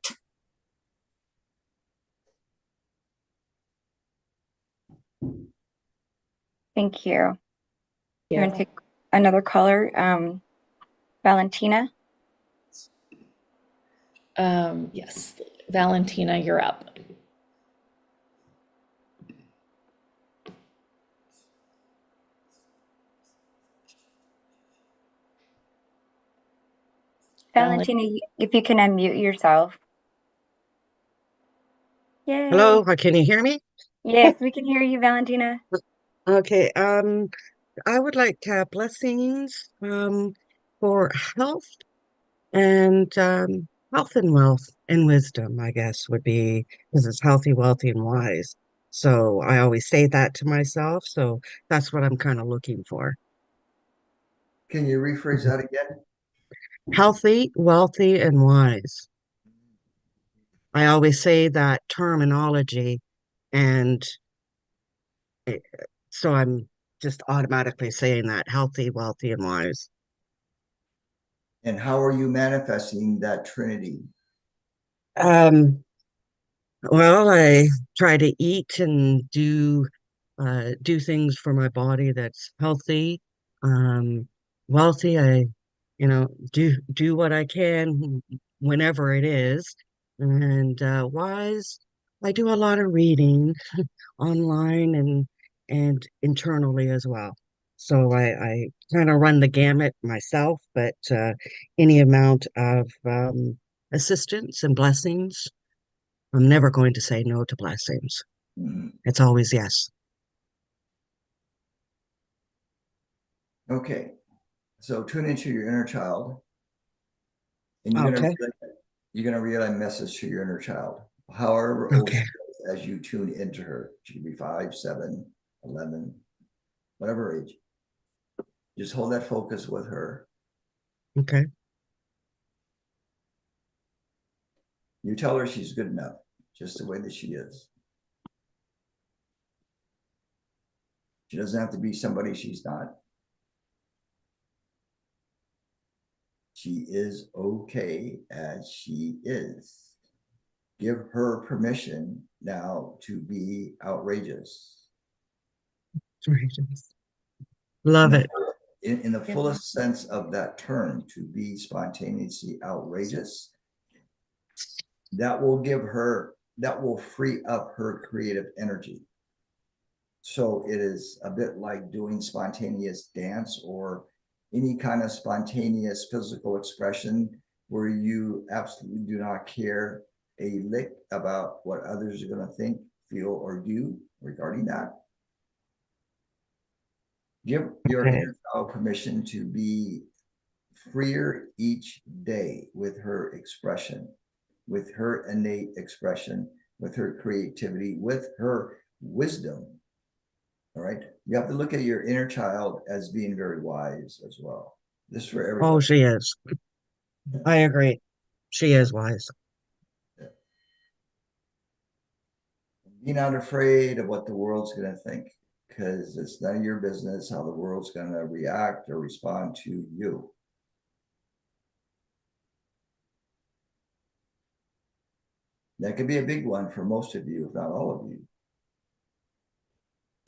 Thank you. I'm Yeah. going to take another caller, Valentina. Yes, Valentina, you're up. Valentina, if you can unmute yourself. Yay. Hello, can you hear me? Yes, we can hear you, Valentina. Okay, I would like blessings for health and health and wealth and wisdom, I guess would be because it's healthy, wealthy, and wise. So I always say that to myself. So that's what I'm kind of looking for. Can you rephrase that again? Healthy, wealthy, and wise. I always say that terminology, and it, so I'm just automatically saying that healthy, wealthy, and wise. And how are you manifesting that Trinity? Um, well, I try to eat and do things for my body that's healthy, wealthy. I, do what I can whenever it is, and wise. I do a lot of reading online and internally as well. So I kind of run the gamut myself, but any amount of assistance and blessings, I'm never going to say no to blessings. Mhm. It's always yes. Okay, so tune into your inner child, and Okay. you're gonna relay a message to your inner child, however old she Okay. is, as you tune into her. She could be 5, 7, 11, whatever age. Just hold that focus with her. Okay. You tell her she's good enough, just the way that she is. She doesn't have to be somebody she's not. She is okay as she is. Give her permission now to be outrageous. Love it. In the fullest sense of that term, to be spontaneously outrageous, that will free up her creative energy. So it is a bit like doing spontaneous dance or any kind of spontaneous physical expression where you absolutely do not care a lick about what others are going to think, feel, or do regarding that. Give your Okay. inner child permission to be freer each day with her expression, with her innate expression, with her creativity, with her wisdom. All right. You have to look at your inner child as being very wise as well. This is for Oh, everybody. she is. I agree. She is wise. Be not afraid of what the world's going to think, because it's none of your business how the world's going to react or respond to you. That could be a big one for most of you, if not all of you,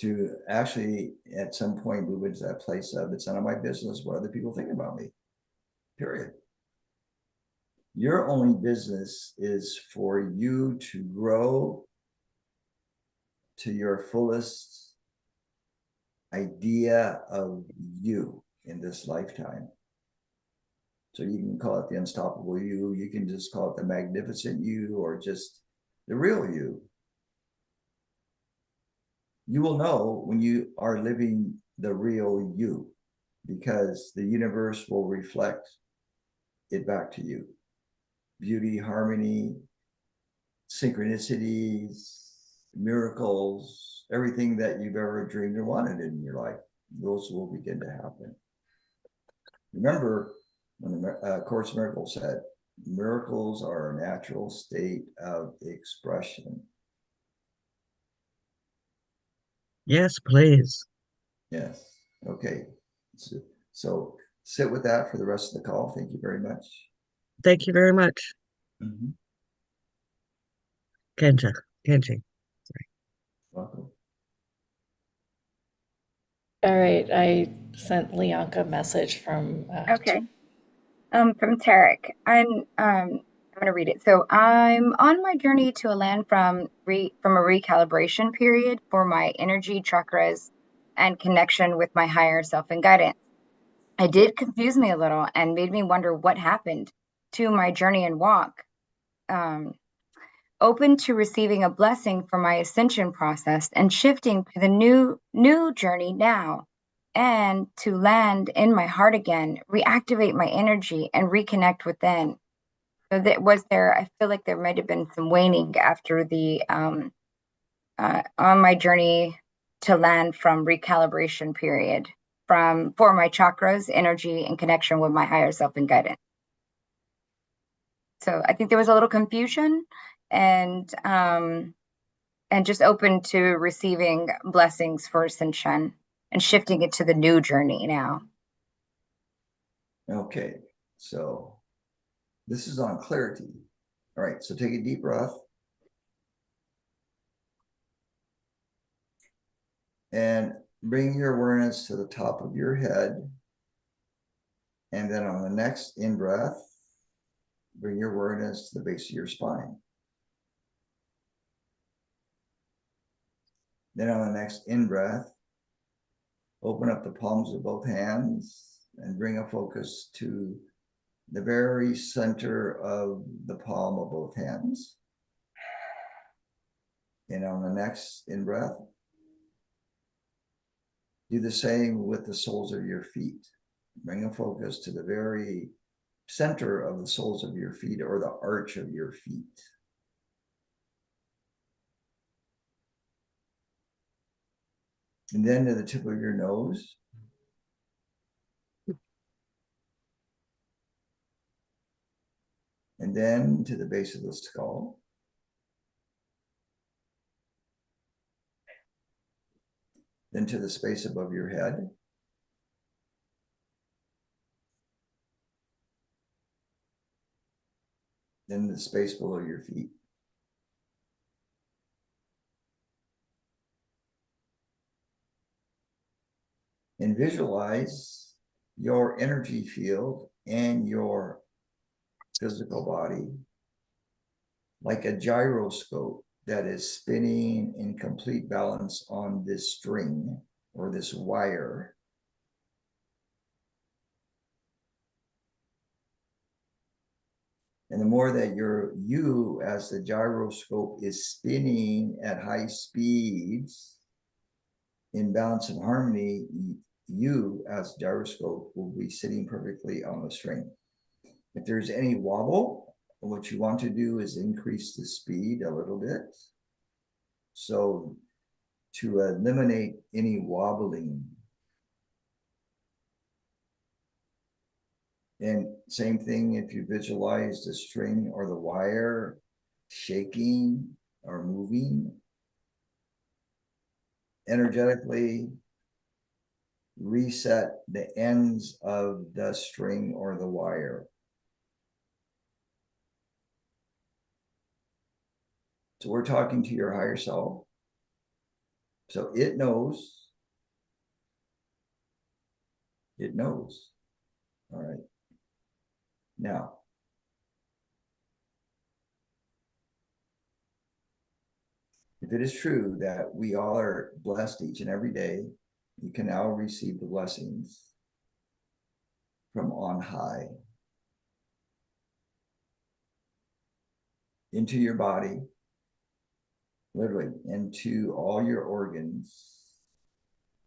to actually at some point move into that place of it's none of my business what other people think about me, period. Your only business is for you to grow to your fullest idea of you in this lifetime. So you can call it the unstoppable you, you can just call it the magnificent you, or just the real you. You will know when you are living the real you, because the universe will reflect it back to you. Beauty, harmony, synchronicities, miracles, everything that you've ever dreamed or wanted in your life, those will begin to happen. Remember when the Course in Miracles said, miracles are a natural state of expression. Yes, please. Yes. Okay. So sit with that for the rest of the call. Thank you very much. Thank you very much, Mhm. Kenji. Welcome. All right, I sent Leonka a message from Okay. From Tarek. I'm gonna read it. So I'm on my journey to a land from a recalibration period for my energy chakras and connection with my higher self and guidance. It did confuse me a little and made me wonder what happened to my journey and walk. Um, Open to receiving a blessing for my ascension process and shifting to the new journey now, and to land in my heart again, reactivate my energy and reconnect within. So that was there. I feel like there might have been some waning after the on my journey to land from recalibration period from for my chakras, energy, and connection with my higher self and guidance. So I think there was a little confusion, and just open to receiving blessings for ascension and shifting it to the new journey now. Okay. So this is on clarity. All right. So take a deep breath. And bring your awareness to the top of your head. And then on the next in-breath, bring your awareness to the base of your spine. Then on the next in-breath, open up the palms of both hands and bring a focus to the very center of the palm of both hands. And on the next in-breath, do the same with the soles of your feet. Bring a focus to the very center of the soles of your feet or the arch of your feet. And then to the tip of your nose. And then to the base of the skull. Then to the space above your head. Then the space below your feet. And visualize your energy field and your physical body like a gyroscope that is spinning in complete balance on this string or this wire. And the more that you as the gyroscope is spinning at high speeds in balance and harmony, you as gyroscope will be sitting perfectly on the string. If there's any wobble, what you want to do is increase the speed a little bit. So to eliminate any wobbling. And same thing if you visualize the string or the wire shaking or moving, energetically reset the ends of the string or the wire. So we're talking to your higher self. So it knows. It knows. All right. Now, if it is true that we all are blessed each and every day, you can now receive the blessings from on high into your body, literally into all your organs,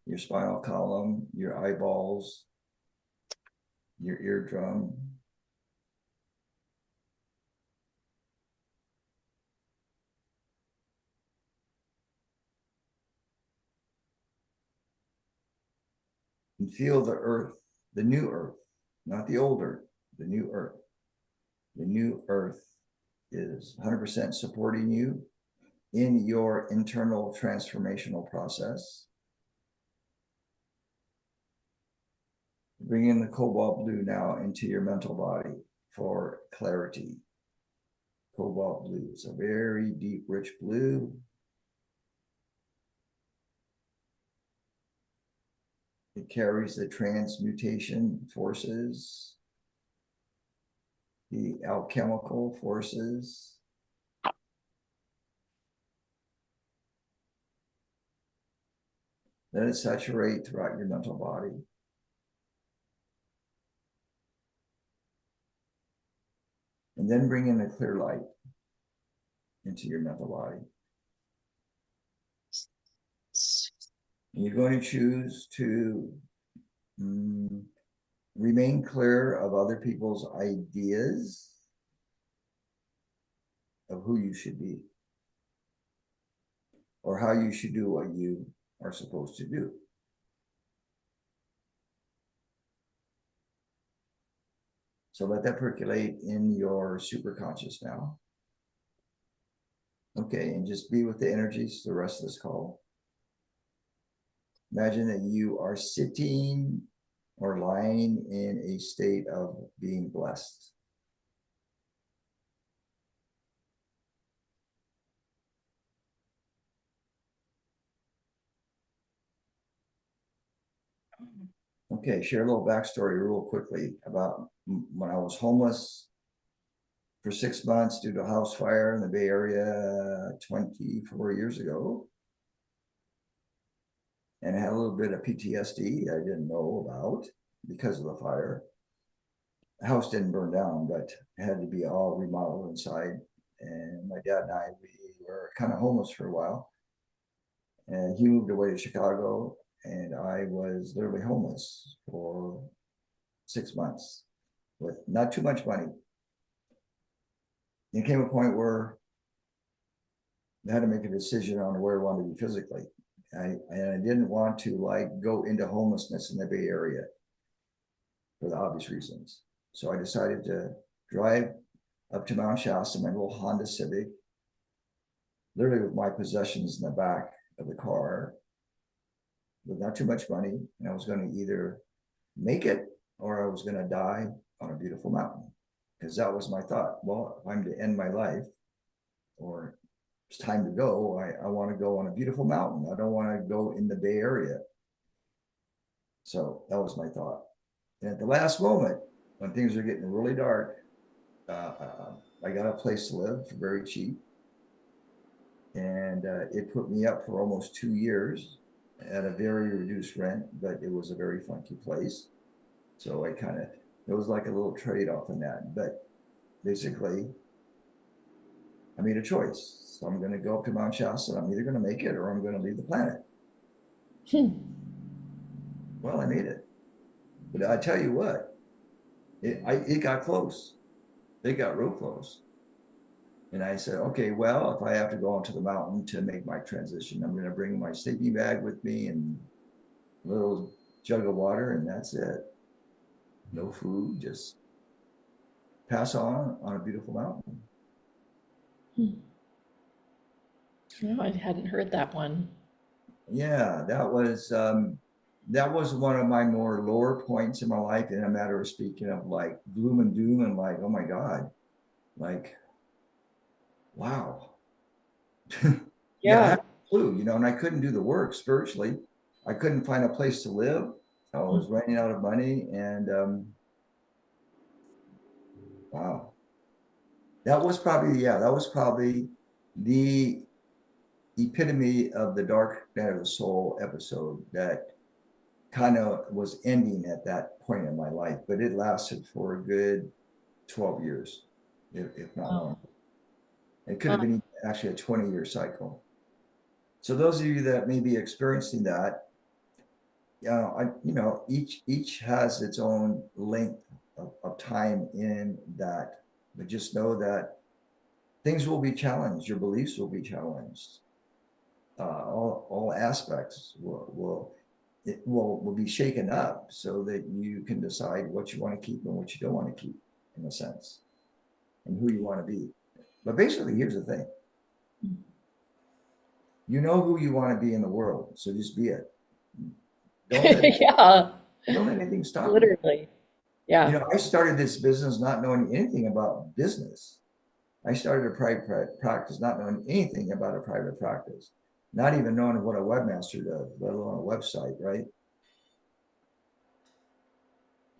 your spinal column, your eyeballs, your eardrum, and feel the earth, the new earth, not the old earth, the new earth. The new earth is 100% supporting you in your internal transformational process. Bring in the cobalt blue now into your mental body for clarity. Cobalt blue. It's a very deep, rich blue. It carries the transmutation forces, the alchemical forces. Let it saturate throughout your mental body. And then bring in a clear light into your mental body. And you're going to choose to remain clear of other people's ideas of who you should be or how you should do what you are supposed to do. So let that percolate in your superconscious now. Okay, and just be with the energies the rest of this call. Imagine that you are sitting or lying in a state of being blessed. Okay, share a little backstory real quickly about when I was homeless for 6 months due to a house fire in the Bay Area 24 years ago. And I had a little bit of PTSD I didn't know about because of the fire. The house didn't burn down, but it had to be all remodeled inside. And my dad and I, we were kind of homeless for a while. And he moved away to Chicago, and I was literally homeless for 6 months with not too much money. There came a point where I had to make a decision on where I wanted to be physically. And I didn't want to go into homelessness in the Bay Area for the obvious reasons. So I decided to drive up to Mount Shasta, my little Honda Civic, literally with my possessions in the back of the car, with not too much money. And I was going to either make it or I was going to die on a beautiful mountain. Because that was my thought. Well, if I'm to end my life or it's time to go, I want to go on a beautiful mountain. I don't want to go in the Bay Area. So that was my thought. And at the last moment, when things are getting really dark, I got a place to live for very cheap. And it put me up for almost 2 years at a very reduced rent, but it was a very funky place. So it was like a little trade-off in that. But basically, I made a choice. So I'm going to go up to Mount Shasta. I'm either going to make it or I'm going to leave the planet. Well, I made it. But I tell you what, it got close. It got real close. And I said, okay, well, if I have to go onto the mountain to make my transition, I'm going to bring my sleeping bag with me and a little jug of water, and that's it. No food, just pass on a beautiful mountain. No, I hadn't heard that one. Yeah, that was one of my more lower points in my life, in a matter of speaking of like gloom and doom and like, oh my God, like, wow. Yeah, I had no clue, and I couldn't do the work spiritually. I couldn't find a place to live. I was running out of money, and wow. That was probably the epitome of the dark night of the soul episode that kind of was ending at that point in my life, but it lasted for a good 12 years, if not more. It could have been actually a 20-year cycle. So those of you that may be experiencing that, each has its own length of time in that, but just know that things will be challenged. Your beliefs will be challenged. All aspects will be shaken up so that you can decide what you want to keep and what you don't want to keep, in a sense, and who you want to be. But basically, here's the thing. You know who you want to be in the world, so just be it. Don't let Yeah. Don't let anything stop you. Literally. You Yeah. know, I started this business not knowing anything about business. I started a private practice not knowing anything about a private practice, not even knowing what a webmaster does, let alone a website, right?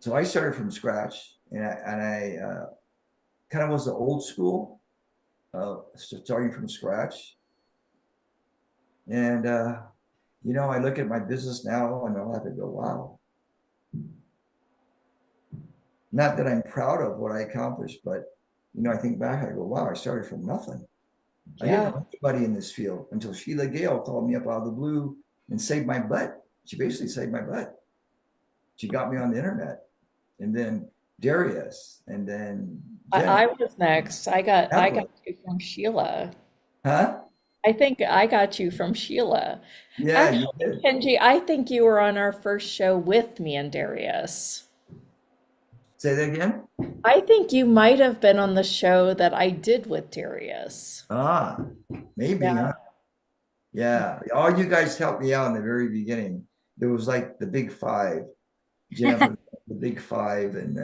So I started from scratch, and I kind of was the old school, starting from scratch. And you know, I look at my business now and I'll have to go, wow. Not that I'm proud of what I accomplished, but you know, I think back, I go, wow, I started from nothing. I didn't Yeah. know anybody in this field until Sheila Gale called me up out of the blue and saved my butt. She basically saved my butt. She got me on the internet, and then Darius, and then Jenna. I was next. I got you from Sheila. Huh? I think I got you from Sheila. Yeah, you Actually, did. Kenji, I think you were on our first show with me and Darius. Say that again. I think you might have been on the show that I did with Darius. Ah, maybe, Yeah. huh? Yeah, all you guys helped me out in the very beginning. There was like the big five, Jennifer, the big five, and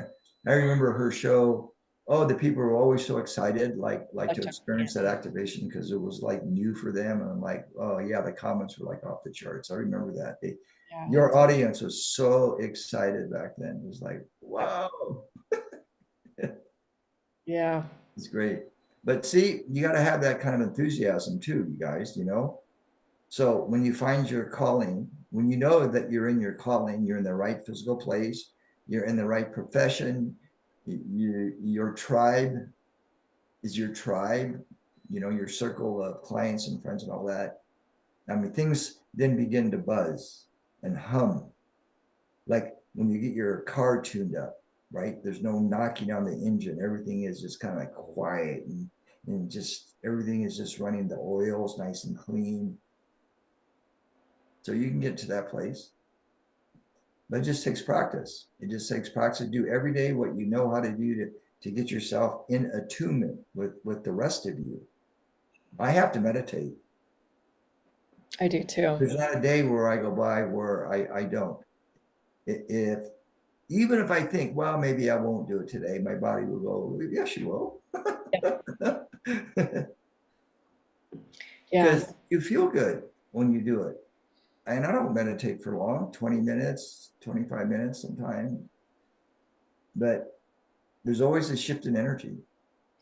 I remember her show. Oh, the people were always so excited, like to experience that activation because it was like new for them. And I'm like, oh yeah, the comments were like off the charts. I remember that. Yeah. Your audience was so excited back then. It was like, wow, Yeah. it's great. But see, you got to have that kind of enthusiasm too, you guys, you know? So when you find your calling, when you know that you're in your calling, you're in the right physical place, you're in the right profession, your tribe is your tribe, you know, your circle of clients and friends and all that. I mean, things then begin to buzz and hum. Like when you get your car tuned up, right? There's no knocking on the engine. Everything is just kind of like quiet and just everything is just running. The oil's nice and clean. So you can get to that place. But it just takes practice. It just takes practice to do every day what you know how to do to get yourself in attunement with the rest of you. I have to meditate. I do too. There's not a day where I go by where I don't. If even if I think, well, maybe I won't do it today, my body will go, yes, you will. Yeah. Because you feel good when you do it. And I don't meditate for long, 20 minutes, 25 minutes sometimes. But there's always a shift in energy.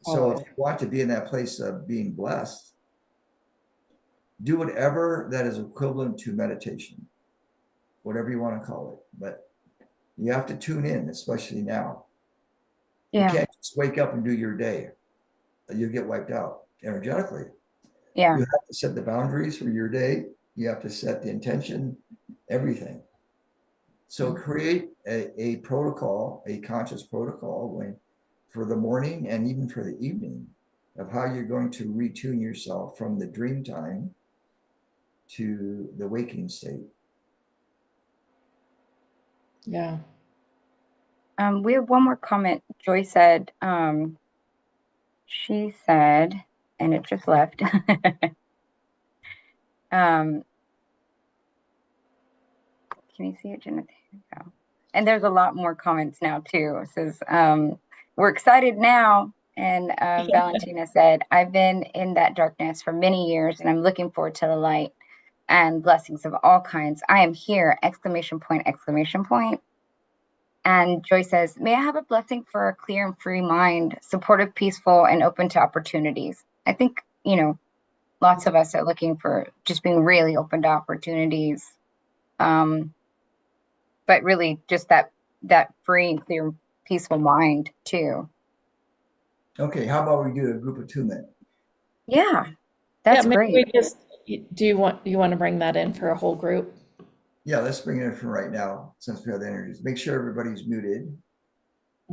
So if you want to be in that place of being blessed, do whatever that is equivalent to meditation, whatever you want to call it. But you have to tune in, especially now. You can't just wake up and do your day. You'll get wiped out energetically. Yeah. You have to set the boundaries for your day. You have to set the intention, everything. So create a protocol, a conscious protocol for the morning and even for the evening of how you're going to retune yourself from the dream time to the waking state. Yeah. We have one more comment. Joy said, she said, and it just left. Can you see it, Jenna? There you go. And there's a lot more comments now too. It says, we're excited now. And Valentina said, I've been in that darkness for many years and I'm looking forward to the light and blessings of all kinds. I am here, exclamation point, exclamation point. And Joy says, may I have a blessing for a clear and free mind, supportive, peaceful, and open to opportunities. I think, you know, lots of us are looking for just being really open to opportunities. But really just that free and clear, peaceful mind too. Okay, how about we do a group of 2 minutes? Yeah, that's maybe great. we just, do you want to bring that in for a whole group? Yeah, let's bring it in for right now, since we have the energies. Make sure everybody's muted.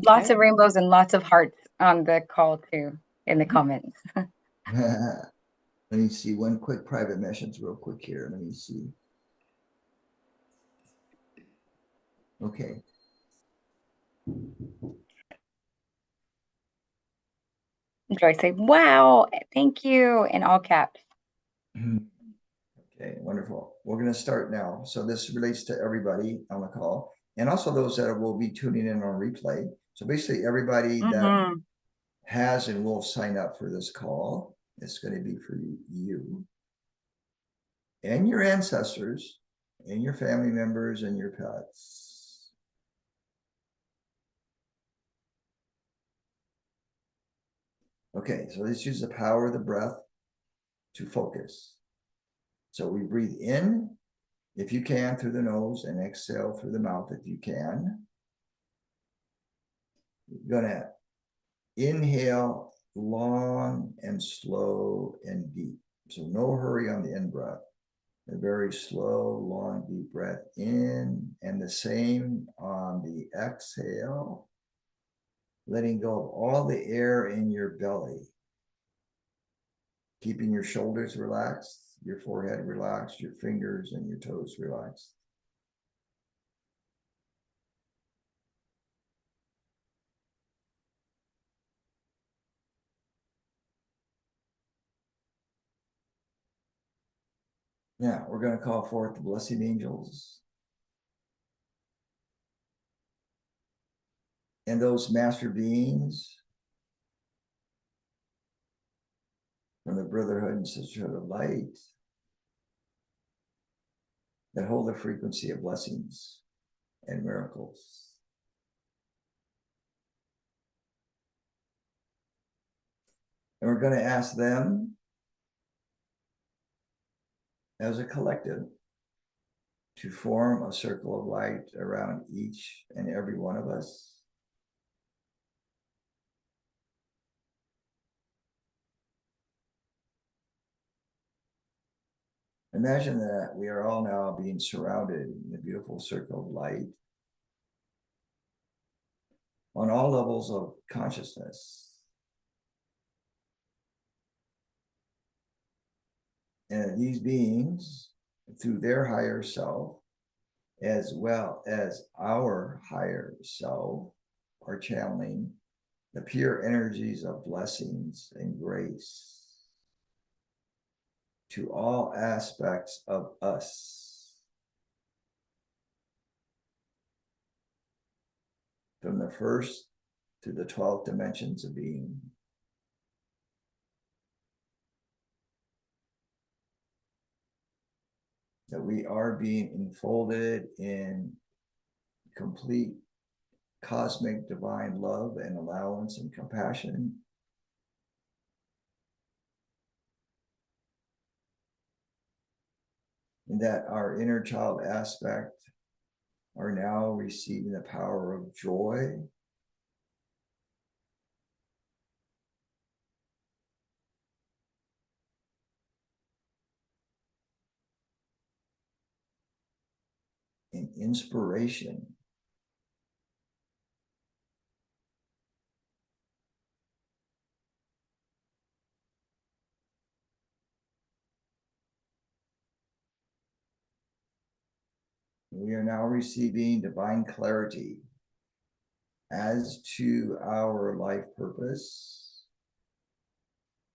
Lots of rainbows and lots of hearts on the call too, in the comments. Let me see one quick private message real quick here. Let me see. Okay. Joy say, wow, thank you, in all caps. Okay, wonderful. We're going to start now. So this relates to everybody on the call. and also those that will be tuning in on replay. So basically everybody that Mhm. has and will sign up for this call, it's going to be for you and your ancestors and your family members and your pets. Okay, so let's use the power of the breath to focus. So we breathe in, if you can, through the nose, and exhale through the mouth if you can. You're gonna inhale long and slow and deep. So no hurry on the in breath. A very slow, long, deep breath in, and the same on the exhale. Letting go of all the air in your belly. Keeping your shoulders relaxed, your forehead relaxed, your fingers and your toes relaxed. Now we're going to call forth the blessing angels and those master beings from the Brotherhood and Sisterhood of Light that hold the frequency of blessings and miracles. And we're going to ask them as a collective to form a circle of light around each and every one of us. Imagine that we are all now being surrounded in a beautiful circle of light on all levels of consciousness. And these beings, through their higher self, as well as our higher self, are channeling the pure energies of blessings and grace to all aspects of us. From the first to the 12th dimensions of being. That we are being enfolded in complete cosmic divine love and allowance and compassion. And that our inner child aspect are now receiving the power of joy. And inspiration. We are now receiving divine clarity as to our life purpose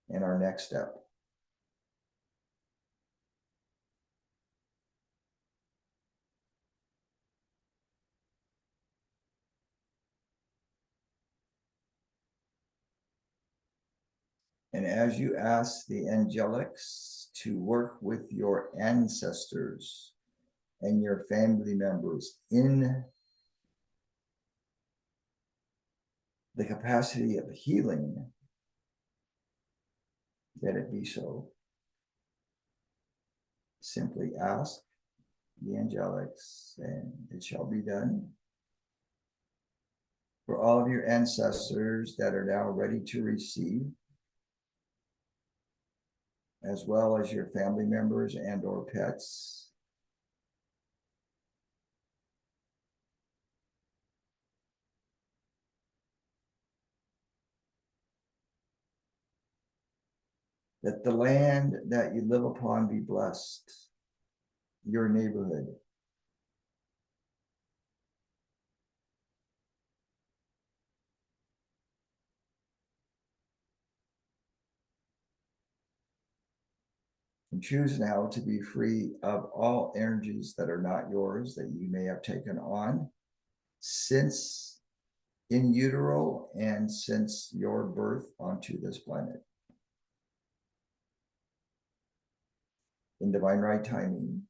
and our next step. And as you ask the angelics to work with your ancestors and your family members in the capacity of healing, let it be so. Simply ask the angelics and it shall be done. For all of your ancestors that are now ready to receive, as well as your family members and or pets, that the land that you live upon be blessed, your neighborhood, and choose now to be free of all energies that are not yours that you may have taken on since in utero and since your birth onto this planet. In divine right timing.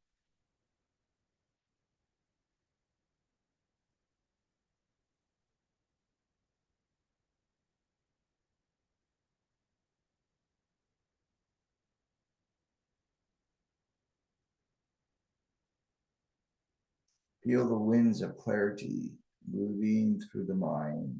Feel the winds of clarity moving through the mind.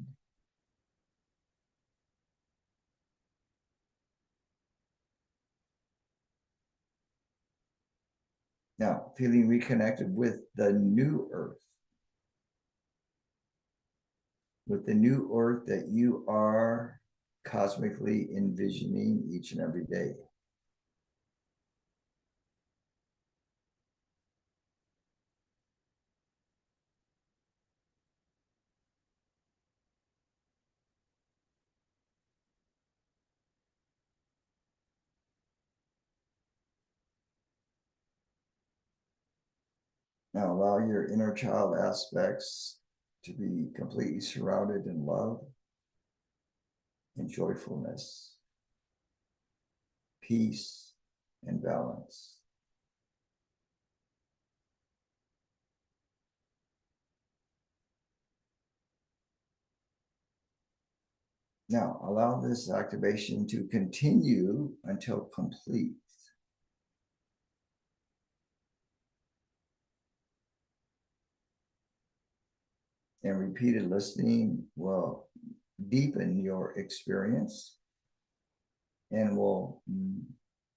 Now, feeling reconnected with the new earth. With the new earth that you are cosmically envisioning each and every day. Now allow your inner child aspects to be completely surrounded in love and joyfulness, peace and balance. Now allow this activation to continue until complete. And repeated listening will deepen your experience and will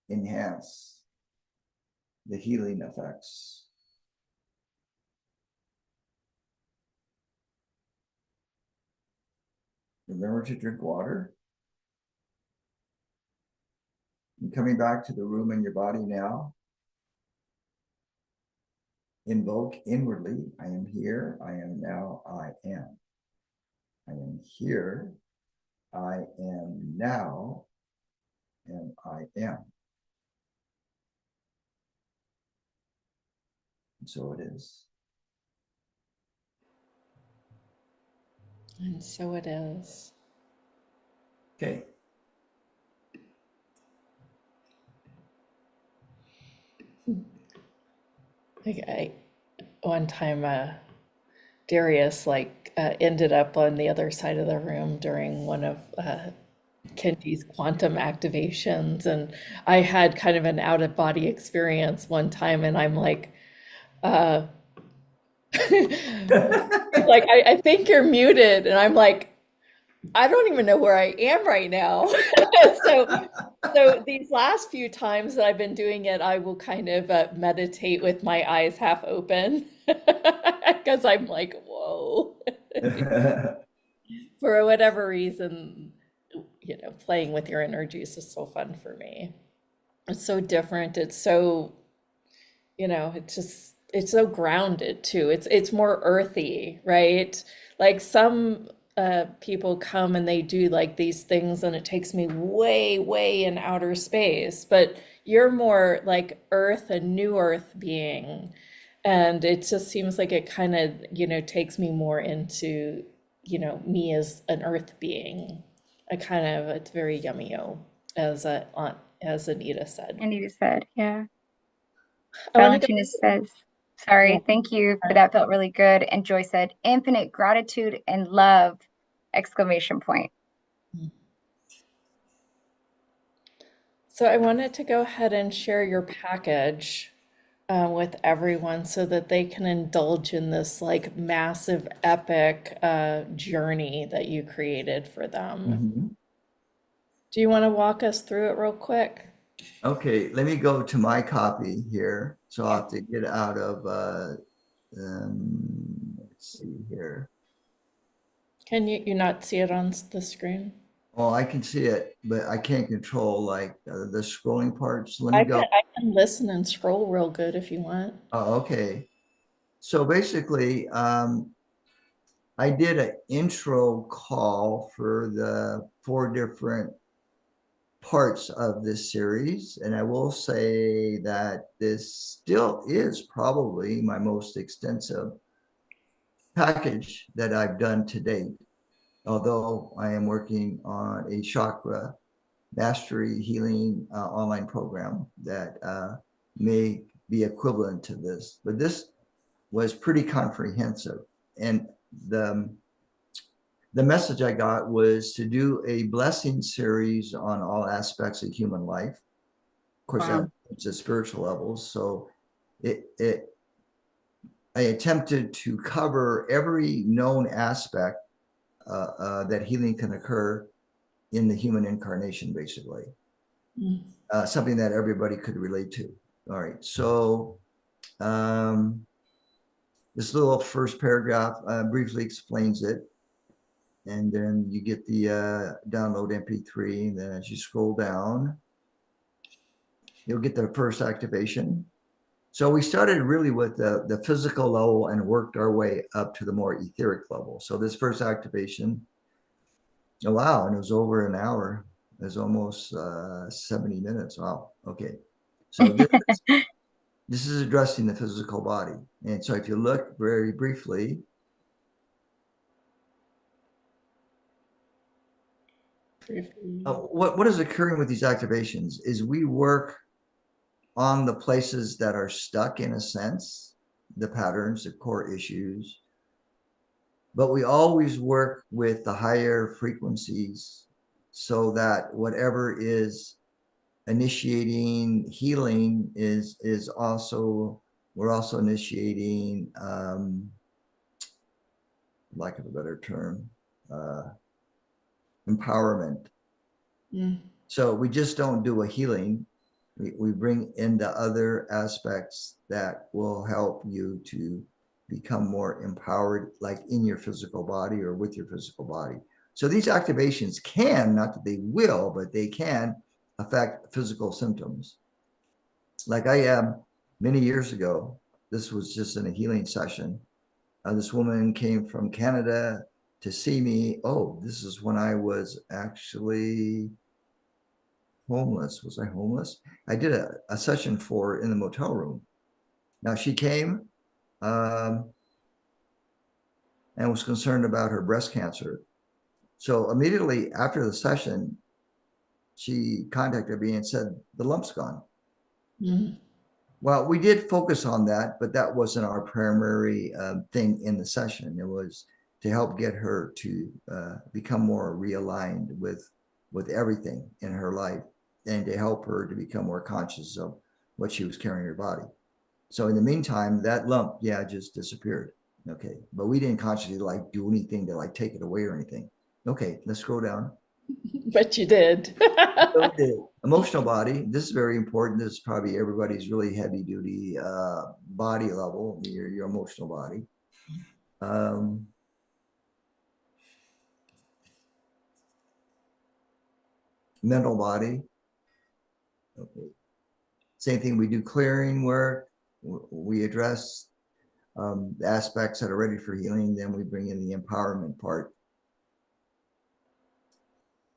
enhance the healing effects. Remember to drink water. And coming back to the room in your body now. Invoke inwardly, I am here, I am now, I am. I am here, I am now, and I am. And so it is. And so it is. Okay. Like one time, Darius ended up on the other side of the room during one of Kenji's quantum activations, and I had kind of an out of body experience one time, and I'm like, uh, like I think you're muted, and I'm like, I don't even know where I am right now. So these last few times that I've been doing it, I will kind of meditate with my eyes half open because I'm like, whoa. For whatever reason, playing with your energies is so fun for me. It's so different. It's so, it's so grounded too. It's more earthy, right? Like some people come and they do like these things and it takes me way, way in outer space, but you're more like earth, a new earth being. And it just seems like it kind of, takes me more into, me as an earth being. It's very yummy-o, as Anita said. Anita said, yeah. I want to Valentina go. says, sorry, Yeah. thank you, but that felt really good. And Joy said, infinite gratitude and love, exclamation point. So I wanted to go ahead and share your package with everyone so that they can indulge in this like massive epic journey that you created for them. Mhm. Do you want to walk us through it real quick? Okay, let me go to my copy here. So I'll have to get out of, let's see here. Can you not see it on the screen? Oh, I can see it, but I can't control like the scrolling parts. Let me go. I can listen and scroll real good if you want. Oh, okay. So basically, I did an intro call for the 4 different parts of this series, and I will say that this still is probably my most extensive package that I've done to date, although I am working on a chakra mastery healing online program that may be equivalent to this, but this was pretty comprehensive. And the message I got was to do a blessing series on all aspects of human life. Of course, Wow. it's a spiritual level. So I attempted to cover every known aspect that healing can occur in the human incarnation, basically. Something that everybody could relate to. All right. So this little first paragraph briefly explains it. And then you get the download MP3. And then as you scroll down, you'll get the first activation. So we started really with the physical level and worked our way up to the more etheric level. So this first activation, oh, wow, and it was over an hour. It was almost 70 minutes. Wow. Okay. So this is addressing the physical body. And so if you look very briefly, what is occurring with these activations is we work on the places that are stuck, in a sense, the patterns, the core issues, but we always work with the higher frequencies so that whatever is initiating healing is also, we're also initiating, lack of a better term, empowerment. So we just don't do a healing. We bring in the other aspects that will help you to become more empowered, like in your physical body or with your physical body. So these activations can, not that they will, but they can affect physical symptoms. Like I am many years ago, this was just in a healing session. This woman came from Canada to see me. Oh, this is when I was actually homeless. Was I homeless? I did a session for her in the motel room. Now she came and was concerned about her breast cancer. So immediately after the session, she contacted me and said, the lump's gone. Well, we did focus on that, but that wasn't our primary thing in the session. It was to help get her to become more realigned with everything in her life, and to help her to become more conscious of what she was carrying in her body. So in the meantime, that lump, yeah, just disappeared. Okay. But we didn't consciously like do anything to like take it away or anything. Okay, let's scroll down. But you did. So the emotional body, this is very important. This is probably everybody's really heavy duty body level, your emotional body. Mental body. Okay. Same thing, we do clearing work. We address the aspects that are ready for healing. Then we bring in the empowerment part.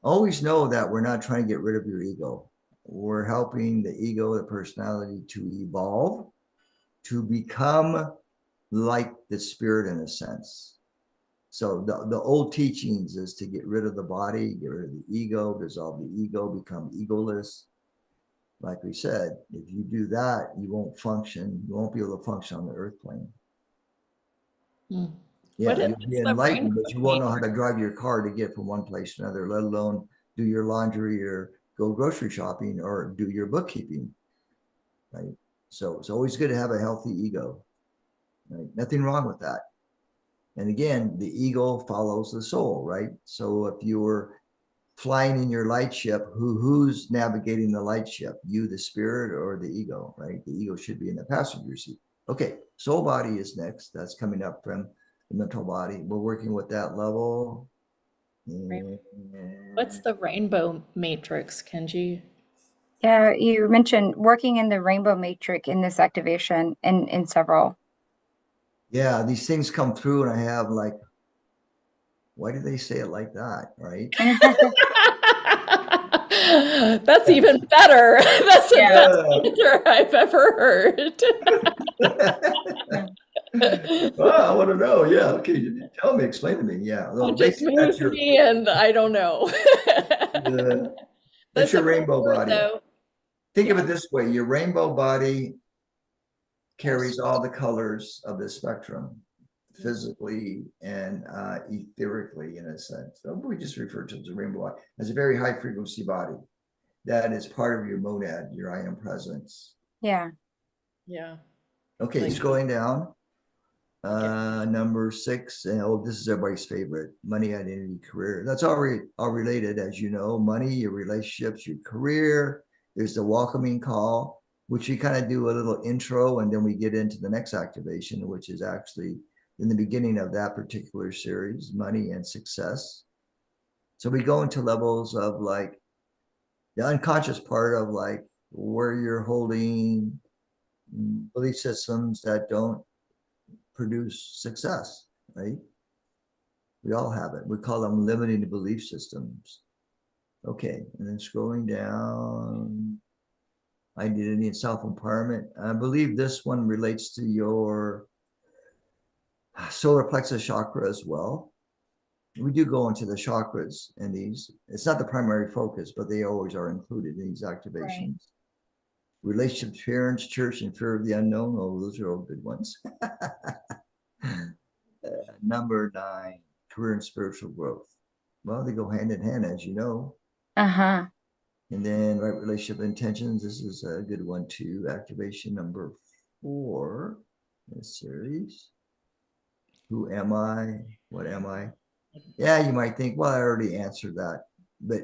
Always know that we're not trying to get rid of your ego. We're helping the ego, the personality, to evolve, to become like the spirit in a sense. So the old teachings is to get rid of the body, get rid of the ego, dissolve the ego, become egoless. Like we said, if you do that, you won't function. You won't be able to function on the earth plane. Yeah, you'll be enlightened, but you won't know how to drive your car to get from one place to another, let alone do your laundry or go grocery shopping or do your bookkeeping, right? So it's always good to have a healthy ego, right? Nothing wrong with that. And again, the ego follows the soul, right? So if you're flying in your light ship, who's navigating the light ship? You, the spirit, or the ego, right? The ego should be in the passenger seat. Okay, soul body is next. That's coming up from the mental body. We're working with that level. And What's the rainbow matrix, Kenji? Yeah, you mentioned working in the rainbow matrix in this activation and in several. yeah, these things come through, and I have like, why do they say it like that, right? That's even better. That's the Yeah. best answer I've ever heard. Well, I want to know. Yeah. Okay. Tell me, explain to me. Yeah. Well, It just basically, that's moves me, and I don't know. that's That's your a cool rainbow word, body. though. Think of Yeah. it this way: your rainbow body carries all the colors of the spectrum, physically and etherically, in a sense. So we just refer to it as a rainbow body, as a very high frequency body that is part of your monad, your I am presence. Yeah. Yeah. Okay, Like- scrolling down. Okay. Number 6, and oh, this is everybody's favorite: money, identity, career. That's all related, as you know. Money, your relationships, your career. There's the welcoming call, which we kind of do a little intro, and then we get into the next activation, which is actually in the beginning of that particular series: money and success. So we go into levels of like the unconscious part of like where you're holding belief systems that don't produce success, right? We all have it. We call them limiting belief systems. Okay, and then scrolling down, identity and self-empowerment. I believe this one relates to your solar plexus chakra as well. We do go into the chakras in these. It's not the primary focus, but they always are included in these activations. Right. Relationships, parents, church, and fear of the unknown. Oh, those are all good ones. Number 9, career and spiritual growth. Well, they go hand in hand, as you know. Uh-huh. And then right relationship intentions. This is a good one too. Activation number 4 in this series. Who am I? What am I? Yeah, you might think, well, I already answered that. But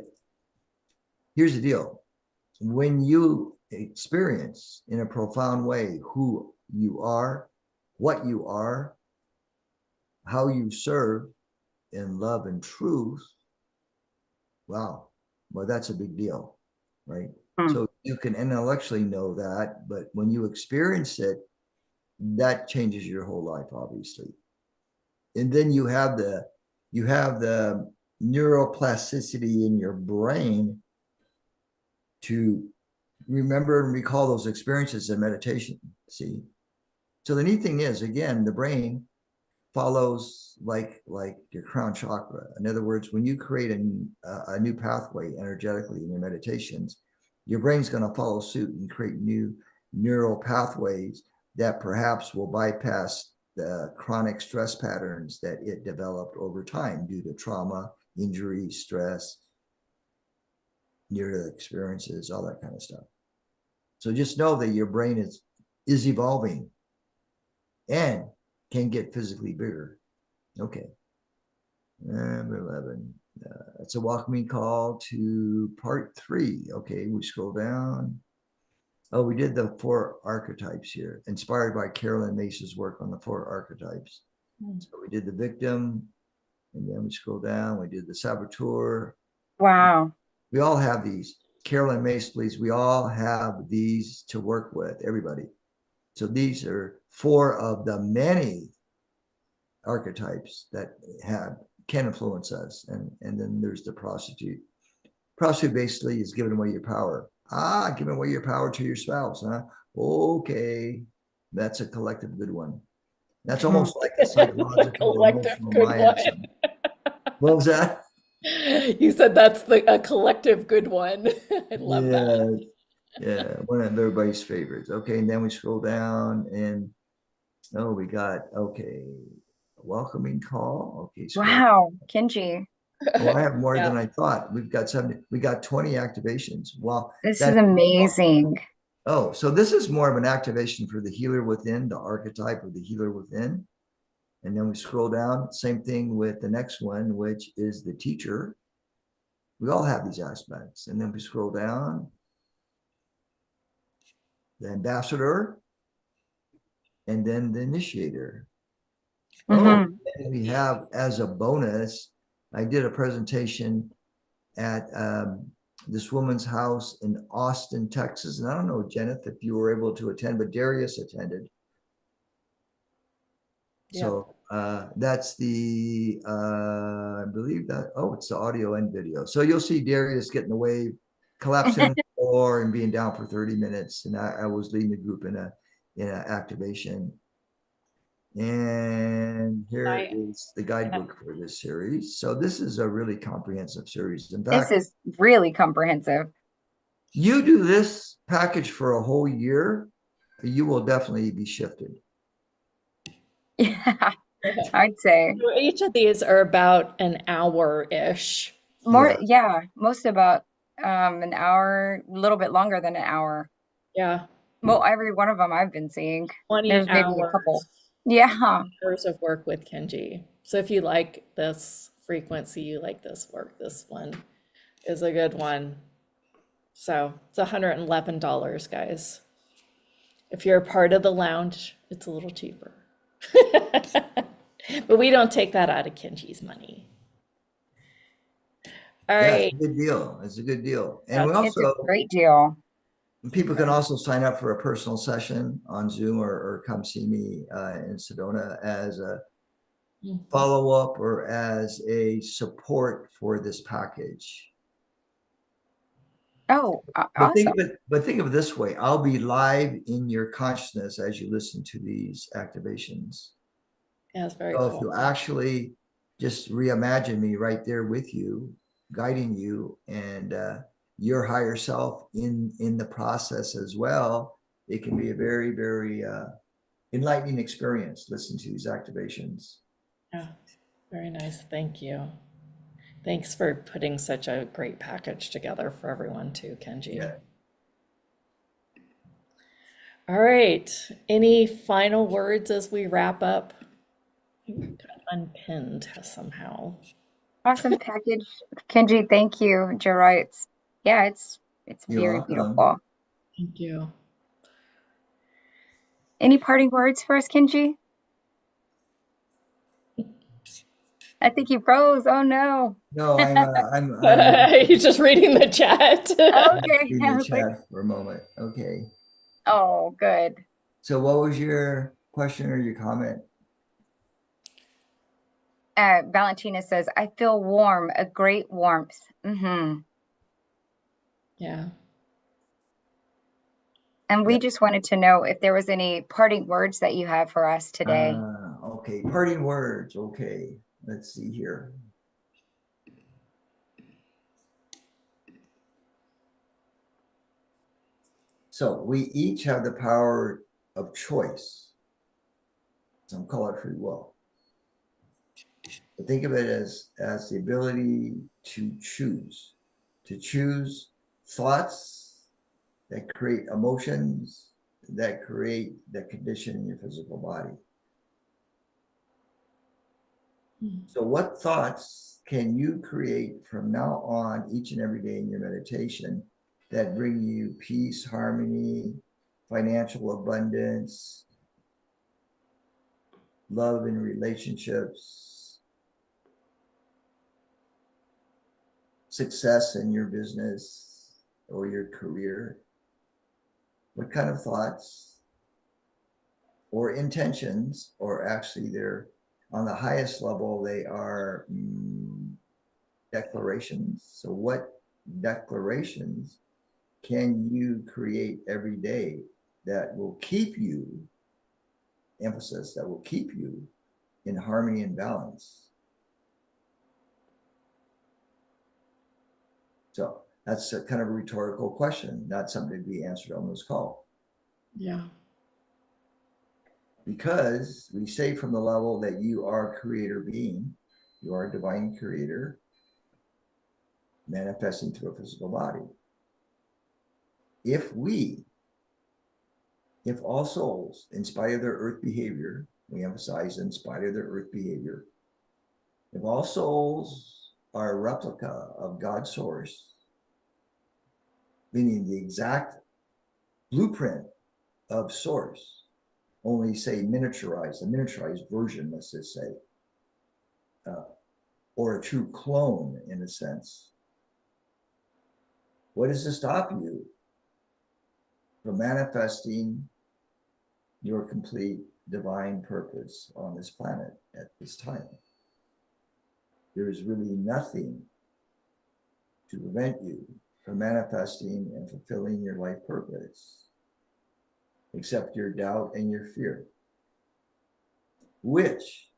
here's the deal. When you experience in a profound way who you are, what you are, how you serve in love and truth, wow, well, that's a big deal, right? So you can intellectually know that, but when you experience it, that changes your whole life, obviously. And then you have the neuroplasticity in your brain to remember and recall those experiences in meditation. See, so the neat thing is, again, the brain follows like your crown chakra. In other words, when you create a new pathway energetically in your meditations, your brain's going to follow suit and create new neural pathways that perhaps will bypass the chronic stress patterns that it developed over time due to trauma, injury, stress, near experiences, all that kind of stuff. So just know that your brain is evolving and can get physically bigger. Okay. Number 11. It's a welcoming call to part 3. Okay, we scroll down. Oh, we did the 4 archetypes here, inspired by Carolyn Mace's work on the 4 archetypes. So we did the victim, and then we scroll down. We did the saboteur. Wow. We all have these. Carolyn Mace, please. We all have these to work with, everybody. So these are 4 of the many archetypes that can influence us. And then there's the prostitute. Prostitute basically is giving away your power. Giving away your power to your spouse, huh? Okay. That's a collective good one. That's almost like a psychological collective emotional good Mayism. What was that? You said that's a collective good one. I love that. Yeah, one of everybody's favorites. Okay, and then we scroll down and we got welcoming call. Okay, wow, Kenji. Well, I have more than I thought. We got 20 activations. Wow, this is amazing. Oh, so this is more of an activation for the healer within, the archetype of the healer within. And then we scroll down, same thing with the next one, which is the teacher. We all have these aspects. And then we scroll down, the ambassador, and then the initiator. And we have, as a bonus, I did a presentation at this woman's house in Austin, Texas. And I don't know, Jennifer, if you were able to attend, but Darius attended. Yeah. So that's the, I believe that, it's the audio and video. So you'll see Darius getting the wave, collapsing on the floor and being down for 30 minutes. And I was leading the group in an activation. And here I- is the guidebook for this series. So this is a really comprehensive series. In This fact, is really comprehensive. you do this package for a whole year, you will definitely be shifted. Yeah, I'd say Each of these are about an hour-ish. more. Yeah. Yeah, most about an hour, a little bit longer than an hour. Yeah, Well, every one of them I've been seeing. 20 There's maybe a hours. couple. Yeah. Hours of work with Kenji. So if you like this frequency, you like this work, this one is a good one. So it's $111, guys. If you're a part of the lounge, it's a little cheaper. But we don't take that out of Kenji's money. All Yeah, right. it's a good deal. It's a good deal. And we It's a also, great deal. people can also sign up for a personal session on Zoom or come see me in Sedona as a follow-up or as a support for this package. Oh, But think awesome. of it, but think of it this way. I'll be live in your consciousness as you listen to these activations. Yeah, it's very So if cool. you actually just reimagine me right there with you, guiding you and your higher self in the process as well, it can be a very, very enlightening experience. Listen to these activations. Yeah, very nice. Thank you. Thanks for putting such a great package together for everyone too, Kenji. Yeah. All right. Any final words as we wrap up? Got unpinned somehow. Awesome package. Kenji, thank you. You're right. Yeah, it's You're very welcome. beautiful. Thank you. Any parting words for us, Kenji? I think you froze. Oh no. No, I'm He's just reading the chat. Okay. reading I the was like, chat for a moment. Okay. oh, good. So what was your question or your comment? Valentina says, I feel warm, a great warmth. Mm-hmm. Yeah. And we Yeah. just wanted to know if there was any parting words that you have for us today. Okay, parting words. Okay, let's see here. So we each have the power of choice. Some call it free will. But think of it as the ability to choose thoughts that create emotions that create the condition in your physical body. So what thoughts can you create from now on each and every day in your meditation that bring you peace, harmony, financial abundance, love in relationships, success in your business or your career? What kind of thoughts or intentions, or actually they're on the highest level, they are declarations. So what declarations can you create every day that will keep you, emphasis, that will keep you in harmony and balance? So that's a kind of a rhetorical question, not something to be answered on this call. Yeah. Because we say from the level that you are a creator being, you are a divine creator manifesting through a physical body. If all souls, in spite of their earth behavior, we emphasize in spite of their earth behavior, if all souls are a replica of God's source, meaning the exact blueprint of source, only say miniaturized, a miniaturized version, let's just say, or a true clone in a sense, what is to stop you from manifesting your complete divine purpose on this planet at this time? There is really nothing to prevent you from manifesting and fulfilling your life purpose, except your doubt and your fear. which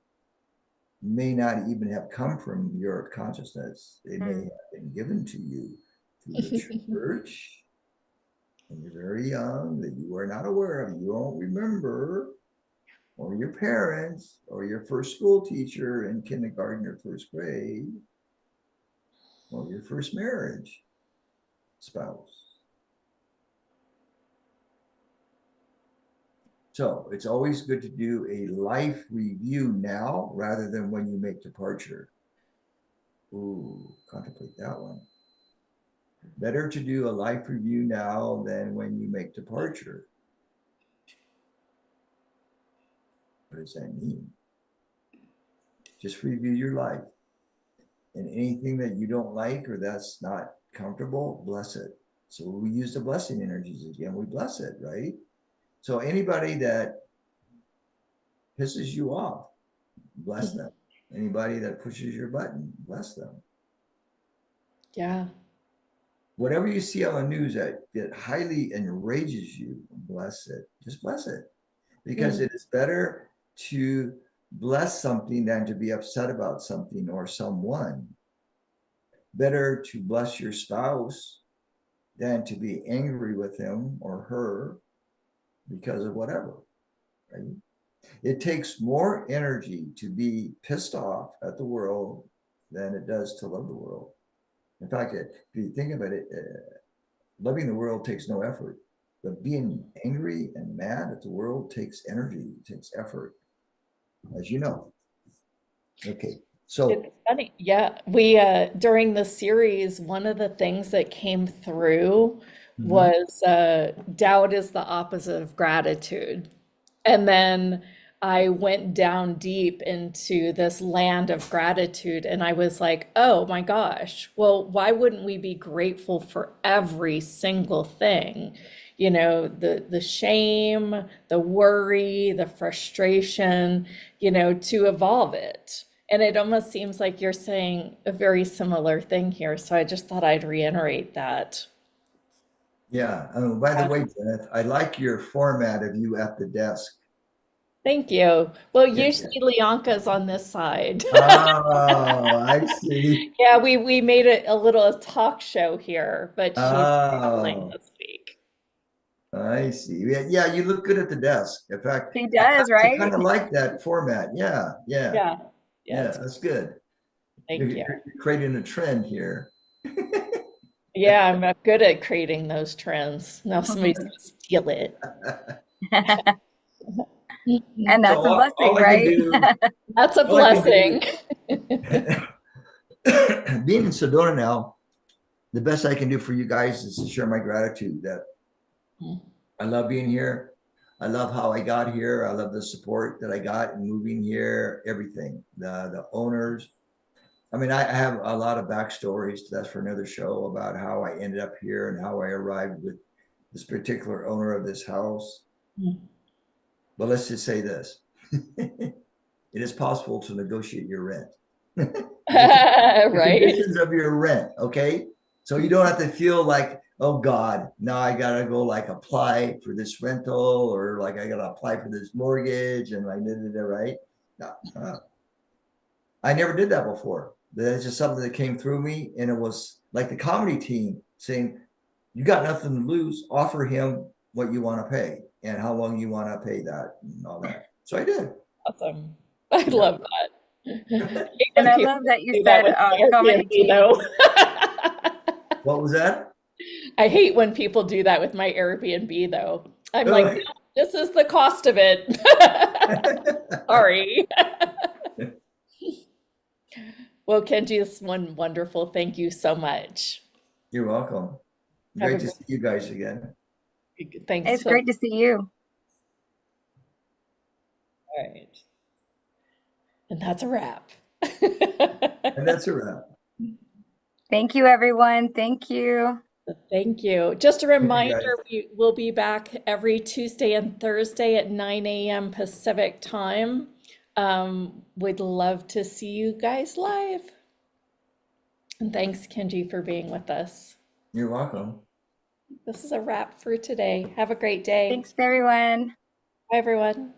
may not even have come from your consciousness. They may have been given to you through the church when you're very young that you are not aware of, you don't remember, or your parents, or your first school teacher in kindergarten or first grade, or your first marriage spouse. So it's always good to do a life review now rather than when you make departure. Ooh, contemplate that one. Better to do a life review now than when you make departure. What does that mean? Just review your life. And anything that you don't like or that's not comfortable, bless it. So we use the blessing energies again. We bless it, right? So anybody that pisses you off, bless them. Anybody that pushes your button, bless them. Yeah. Whatever you see on the news that highly enrages you, bless it. Just bless it. Because it is better to bless something than to be upset about something or someone. Better to bless your spouse than to be angry with him or her because of whatever, right? It takes more energy to be pissed off at the world than it does to love the world. In fact, if you think about it, loving the world takes no effort, but being angry and mad at the world takes energy, takes effort, as you know. Okay, so It's funny. Yeah, we during the series, one of the things that came through was doubt is the opposite of gratitude. And then I went down deep into this land of gratitude, and I was like, oh my gosh, well, why wouldn't we be grateful for every single thing? You know, the shame, the worry, the frustration, you know, to evolve it. And it almost seems like you're saying a very similar thing here. So I just thought I'd reiterate that. yeah. By the way, Janet, I like your format of you at the desk. Thank you. Well, Yeah. usually Leonka's on this side. Oh, I see. Yeah, we made it a little talk show here, but she's traveling Oh, this week. I see. Yeah, you look good at the desk. In fact, She does, I right? kind of like that format. Yeah, Yeah, yeah, that's good. thank you. You're creating a trend here. Yeah, I'm good at creating those trends. Now somebody's gonna steal it. And that's So a blessing, all I can right? do, That's a all I can blessing. being in Sedona now, the best I can do for you guys is to share my gratitude that I love being here. I love how I got here. I love the support that I got in moving here, everything, the owners. I mean, I have a lot of backstories. That's for another show about how I ended up here and how I arrived with this particular owner of this house. But let's just say this. It is possible to negotiate your rent. The Right? conditions of your rent, okay? So you don't have to feel like, oh God, now I gotta go like apply for this rental or like I gotta apply for this mortgage and like right? No, I never did that before. That's just something that came through me, and it was like the comedy team saying, "You got nothing to lose. Offer him what you want to pay and how long you want to pay that and all that." So I did. Awesome. I Yeah. love that. I hate And when I people love that you do that said with my comedy Airbnb, team. though. What was that? I hate when people do that with my Airbnb, though. I'm like, Oh. no, this is the cost of it. Sorry. Well, Kenji, this one wonderful. Thank you so much. You're welcome. Have a Great to see you guys again. thanks. It's great to see you. All right. And that's a wrap. And that's a wrap. Thank you, everyone. Thank you. Thank you. Just a guys. reminder, we will be back every Tuesday and Thursday at 9 a.m. Pacific time. We'd love to see you guys live. And thanks, Kenji, for being with us. You're welcome. This is a wrap for today. Have a great day. Thanks, everyone. Bye, everyone.